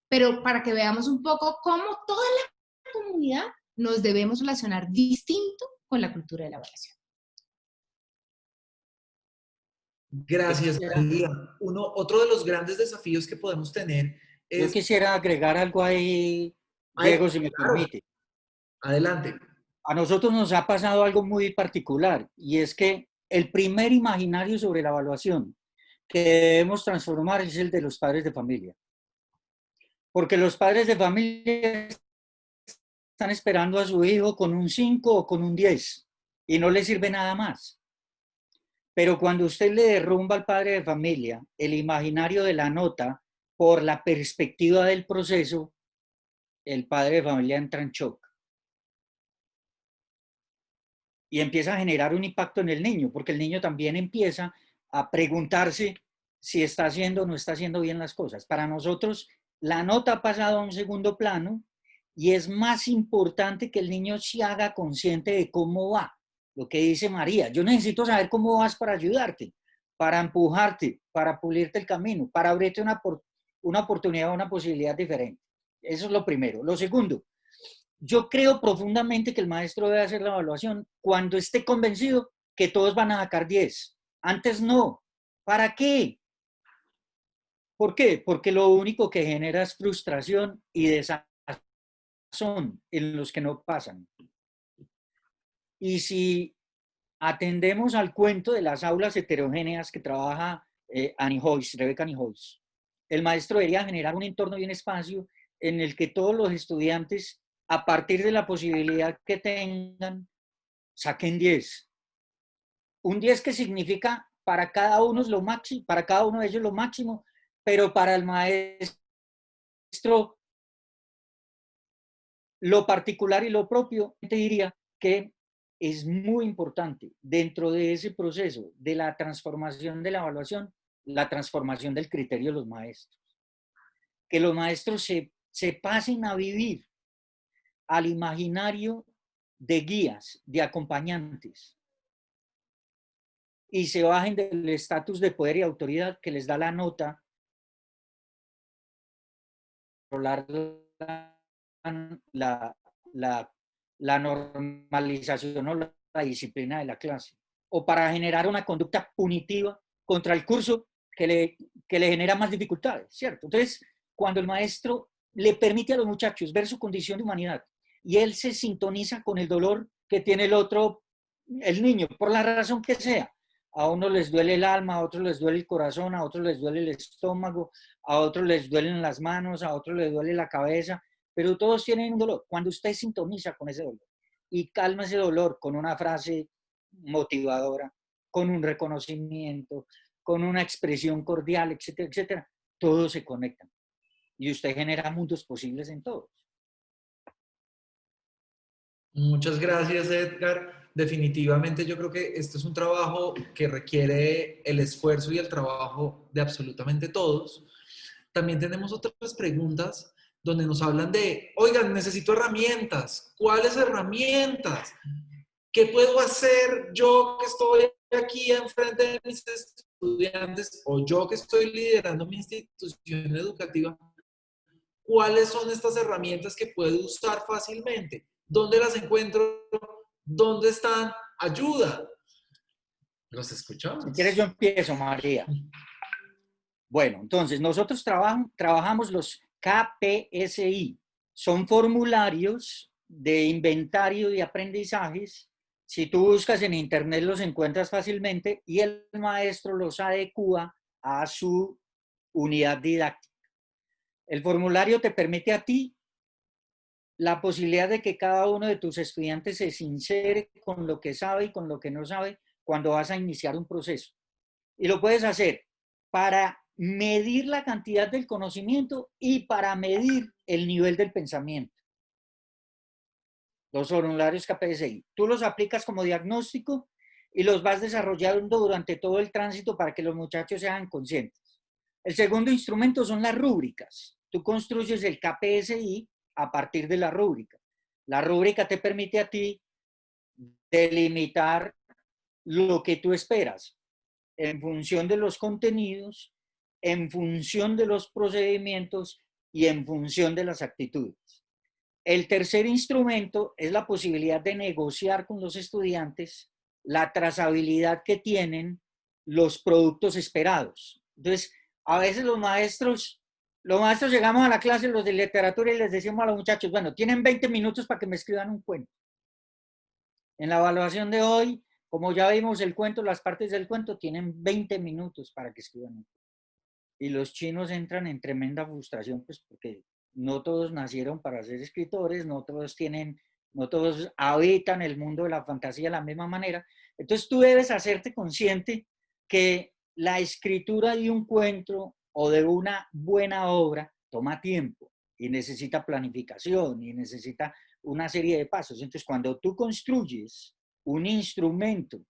Pero para que veamos un poco cómo toda la comunidad nos debemos relacionar distinto con la cultura de la evaluación. Gracias, María. Otro de los grandes desafíos que podemos tener Yo es... quisiera agregar algo ahí, Ay, Diego, si me claro, permite. adelante. A nosotros nos ha pasado algo muy particular y es que el primer imaginario sobre la evaluación que debemos transformar es el de los padres de familia. Porque los padres de familia están esperando a su hijo con un 5 o con un 10 y no le sirve nada más. Pero cuando usted le derrumba al padre de familia el imaginario de la nota por la perspectiva del proceso, el padre de familia entra en shock y empieza a generar un impacto en el niño, porque el niño también empieza a preguntarse si está haciendo o no está haciendo bien las cosas. Para nosotros, la nota ha pasado a un segundo plano y es más importante que el niño se haga consciente de cómo va. Lo que dice María, yo necesito saber cómo vas para ayudarte, para empujarte, para pulirte el camino, para abrirte una oportunidad, una posibilidad diferente. Eso es lo primero. Lo segundo, yo creo profundamente que el maestro debe hacer la evaluación cuando esté convencido que todos van a sacar 10. Antes no. ¿Para qué? ¿Por qué? Porque lo único que genera es frustración y desazón en los que no pasan. Y si atendemos al cuento de las aulas heterogéneas que trabaja Rebecca Annie Joyce, el maestro debería generar un entorno y un espacio en el que todos los estudiantes, a partir de la posibilidad que tengan, saquen 10. Un 10 que significa para cada uno es lo máximo, para cada uno de ellos lo máximo, pero para el maestro lo particular y lo propio, te diría que es muy importante dentro de ese proceso de la transformación de la evaluación, la transformación del criterio de los maestros. Que los maestros se pasen a vivir al imaginario de guías, de acompañantes, y se bajen del estatus de poder y autoridad que les da la nota, controlar la, la normalización o la disciplina de la clase, o para generar una conducta punitiva contra el curso que le genera más dificultades, ¿cierto? Entonces, cuando el maestro le permite a los muchachos ver su condición de humanidad y él se sintoniza con el dolor que tiene el otro, el niño, por la razón que sea. A unos les duele el alma, a otros les duele el corazón, a otros les duele el estómago, a otros les duelen las manos, a otros les duele la cabeza, pero todos tienen un dolor. Cuando usted sintoniza con ese dolor y calma ese dolor con una frase motivadora, con un reconocimiento, con una expresión cordial, etcétera, etcétera, todos se conectan. Y usted genera mundos posibles en todos. Muchas gracias, Edgar. Definitivamente yo creo que este es un trabajo que requiere el esfuerzo y el trabajo de absolutamente todos. También tenemos otras preguntas donde nos hablan de, oigan, necesito herramientas. ¿Cuáles herramientas? ¿Qué puedo hacer yo que estoy aquí enfrente de mis estudiantes o yo que estoy liderando mi institución educativa? ¿Cuáles son estas herramientas que puedo usar fácilmente? ¿Dónde las encuentro? ¿Dónde están? Ayuda. ¿Los Si quieres escuchamos? yo empiezo, María. Bueno, entonces nosotros trabajamos los KPSI. Son formularios de inventario de aprendizajes. Si tú buscas en internet los encuentras fácilmente y el maestro los adecua a su unidad didáctica. El formulario te permite a ti la posibilidad de que cada uno de tus estudiantes se sincere con lo que sabe y con lo que no sabe cuando vas a iniciar un proceso. Y lo puedes hacer para medir la cantidad del conocimiento y para medir el nivel del pensamiento. Los formularios KPSI. Tú los aplicas como diagnóstico y los vas desarrollando durante todo el tránsito para que los muchachos sean conscientes. El segundo instrumento son las rúbricas. Tú construyes el KPSI a partir de la rúbrica. La rúbrica te permite a ti delimitar lo que tú esperas en función de los contenidos, en función de los procedimientos y en función de las actitudes. El tercer instrumento es la posibilidad de negociar con los estudiantes la trazabilidad que tienen los productos esperados. Entonces, a veces los maestros llegamos a la clase, los de literatura, y les decimos a los muchachos, bueno, tienen 20 minutos para que me escriban un cuento. En la evaluación de hoy, como ya vimos el cuento, las partes del cuento tienen 20 minutos para que escriban un cuento. Y los chinos entran en tremenda frustración, pues porque no todos nacieron para ser escritores, no todos habitan el mundo de la fantasía de la misma manera. Entonces tú debes hacerte consciente que la escritura de un cuento o de una buena obra toma tiempo y necesita planificación y necesita una serie de pasos. Entonces, cuando tú construyes un instrumento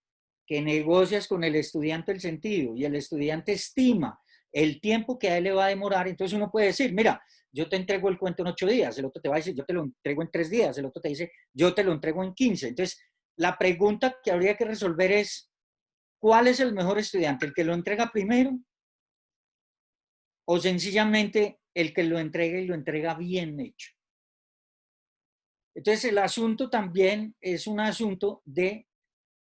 que negocias con el estudiante el sentido y el estudiante estima el tiempo que a él le va a demorar, entonces uno puede decir, mira, yo te entrego el cuento en 8 días, el otro te va a decir, yo te lo entrego en 3 días, el otro te dice, yo te lo entrego en 15. Entonces, la pregunta que habría que resolver es, ¿cuál es el mejor estudiante? ¿El que lo entrega primero? ¿O sencillamente el que lo entrega y lo entrega bien hecho? Entonces, el asunto también es un asunto de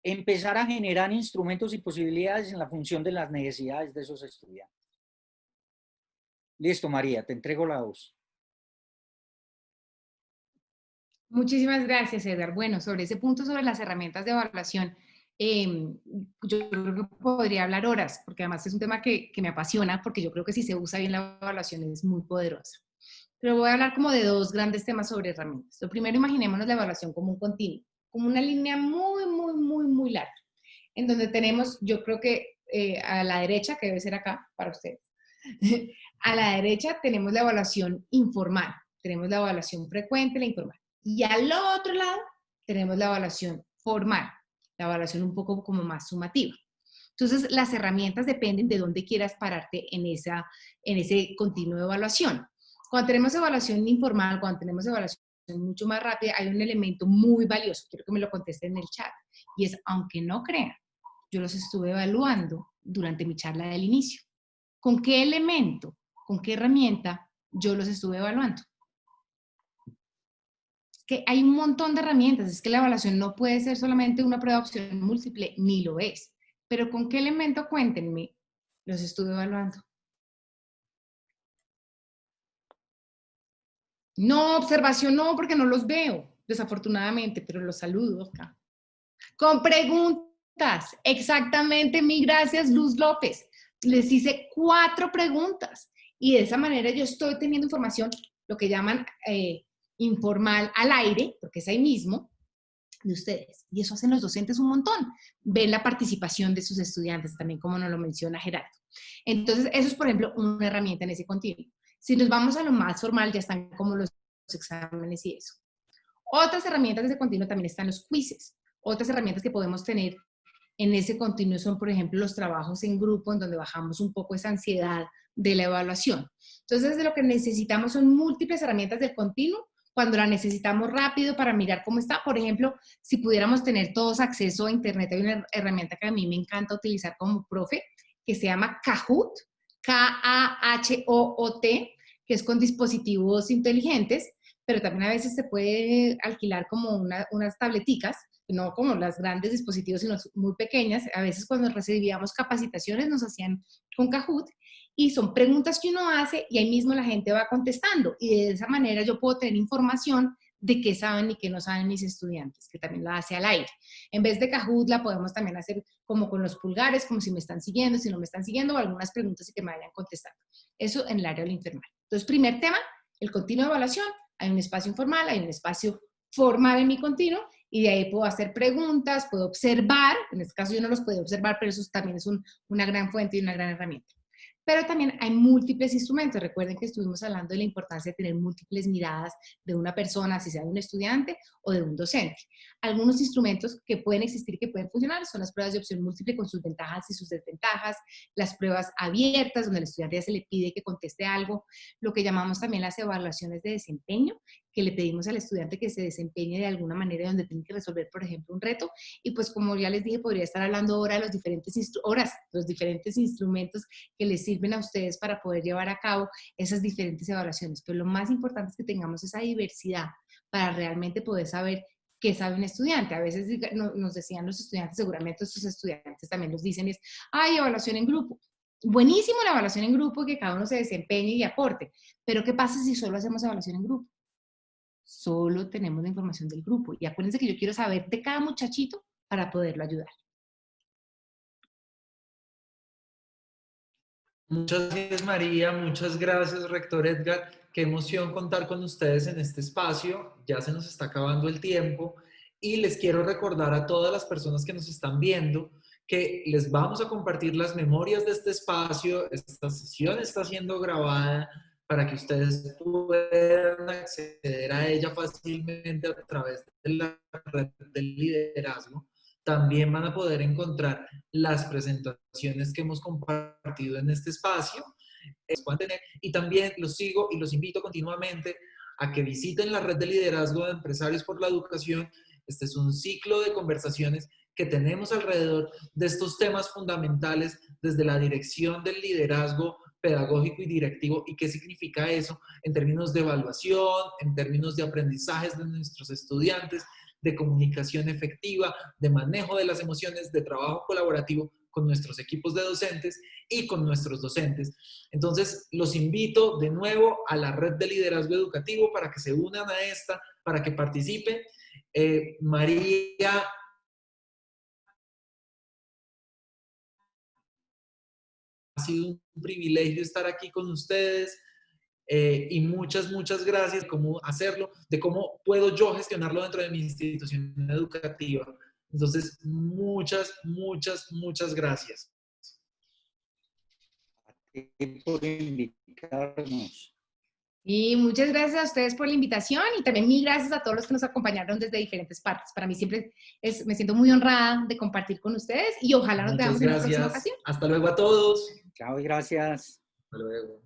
empezar a generar instrumentos y posibilidades en la función de las necesidades de esos estudiantes. Listo, María, te entrego la voz. Muchísimas gracias, Edgar. Bueno, sobre ese punto, sobre las herramientas de evaluación, yo creo que podría hablar horas, porque además es un tema que me apasiona, porque yo creo que si se usa bien la evaluación es muy poderosa. Pero voy a hablar como de dos grandes temas sobre herramientas. Lo primero, imaginémonos la evaluación como un continuo, como una línea muy larga, en donde tenemos, yo creo que a la derecha, que debe ser acá para ustedes, a la derecha tenemos la evaluación informal, tenemos la evaluación frecuente, la informal. Y al otro lado tenemos la evaluación formal, la evaluación un poco como más sumativa. Entonces, las herramientas dependen de dónde quieras pararte en ese continuo de evaluación. Cuando tenemos evaluación informal, cuando tenemos evaluación mucho más rápida, hay un elemento muy valioso, quiero que me lo contesten en el chat, y es, aunque no crean, yo los estuve evaluando durante mi charla del inicio. ¿Con qué elemento, con qué herramienta yo los estuve evaluando? Que hay un montón de herramientas, es que la evaluación no puede ser solamente una prueba de opción múltiple, ni lo es. Pero ¿con qué elemento, cuéntenme, los estuve evaluando? No, observación no, porque no los veo, desafortunadamente, pero los saludo acá. Con preguntas, exactamente, mil gracias, Luz López. Les hice 4 preguntas y de esa manera yo estoy teniendo información, lo que llaman informal al aire, porque es ahí mismo, de ustedes. Y eso hacen los docentes un montón. Ven la participación de sus estudiantes, también como nos lo menciona Gerardo. Entonces, eso es, por ejemplo, una herramienta en ese continuo. Si nos vamos a lo más formal, ya están como los exámenes y eso. Otras herramientas de ese continuo también están los quizzes. Otras herramientas que podemos tener en ese continuo son, por ejemplo, los trabajos en grupo, en donde bajamos un poco esa ansiedad de la evaluación. Entonces, de lo que necesitamos son múltiples herramientas del continuo, cuando la necesitamos rápido para mirar cómo está. Por ejemplo, si pudiéramos tener todos acceso a Internet, hay una herramienta que a mí me encanta utilizar como profe, que se llama Kahoot, K-A-H-O-O-T, que es con dispositivos inteligentes, pero también a veces se puede alquilar como unas tableticas, no como las grandes dispositivos, sino muy pequeñas. A veces cuando recibíamos capacitaciones nos hacían con Kahoot, y son preguntas que uno hace y ahí mismo la gente va contestando, y de esa manera yo puedo tener información de qué saben y qué no saben mis estudiantes, que también la hace al aire. En vez de Kahoot la podemos también hacer como con los pulgares, como si me están siguiendo, si no me están siguiendo, o algunas preguntas y que me vayan contestando. Eso en el área de lo informal. Entonces, primer tema, el continuo de evaluación. Hay un espacio informal, hay un espacio formal en mi continuo, y de ahí puedo hacer preguntas, puedo observar. En este caso yo no los puedo observar, pero eso también es una gran fuente y una gran herramienta. pero también hay múltiples instrumentos. Recuerden que estuvimos hablando de la importancia de tener múltiples miradas de una persona, si sea de un estudiante o de un docente. Algunos instrumentos que pueden existir y que pueden funcionar son las pruebas de opción múltiple con sus ventajas y sus desventajas, las pruebas abiertas, donde al estudiante ya se le pide que conteste algo, lo que llamamos también las evaluaciones de desempeño, que le pedimos al estudiante que se desempeñe de alguna manera donde tiene que resolver, por ejemplo, un reto. Y pues como ya les dije, podría estar hablando ahora de los diferentes instrumentos que les sirven a ustedes para poder llevar a cabo esas diferentes evaluaciones. Pero lo más importante es que tengamos esa diversidad para realmente poder saber qué sabe un estudiante. A veces nos decían los estudiantes, seguramente estos estudiantes también nos dicen, hay evaluación en grupo. Buenísimo la evaluación en grupo, que cada uno se desempeñe y aporte, pero ¿qué pasa si solo hacemos evaluación en grupo? Solo tenemos la información del grupo. Y acuérdense que yo quiero saber de cada muchachito para poderlo ayudar. Muchas gracias, María. Muchas gracias, rector Edgar. Qué emoción contar con ustedes en este espacio. Ya se nos está acabando el tiempo y les quiero recordar a todas las personas que nos están viendo que les vamos a compartir las memorias de este espacio. Esta sesión está siendo grabada para que ustedes puedan acceder a ella fácilmente a través de la red del liderazgo. También van a poder encontrar las presentaciones que hemos compartido en este espacio. Y también los sigo y los invito continuamente a que visiten la red de liderazgo de Empresarios por la Educación. Este es un ciclo de conversaciones que tenemos alrededor de estos temas fundamentales desde la dirección del liderazgo pedagógico y directivo, y qué significa eso en términos de evaluación, en términos de aprendizajes de nuestros estudiantes, de comunicación efectiva, de manejo de las emociones, de trabajo colaborativo con nuestros equipos de docentes y con nuestros docentes. Entonces, los invito de nuevo a la red de liderazgo educativo para que se unan a esta, para que participen. María, ha sido un privilegio estar aquí con ustedes. Y muchas gracias de cómo hacerlo, de cómo puedo yo gestionarlo dentro de mi institución educativa. Entonces, muchas gracias. A ti por invitarnos. Y muchas gracias a ustedes por la invitación y también mil gracias a todos los que nos acompañaron desde diferentes partes. Para mí siempre me siento muy honrada de compartir con ustedes y ojalá nos veamos en la próxima ocasión. Hasta luego a todos. Chao y gracias. Hasta luego.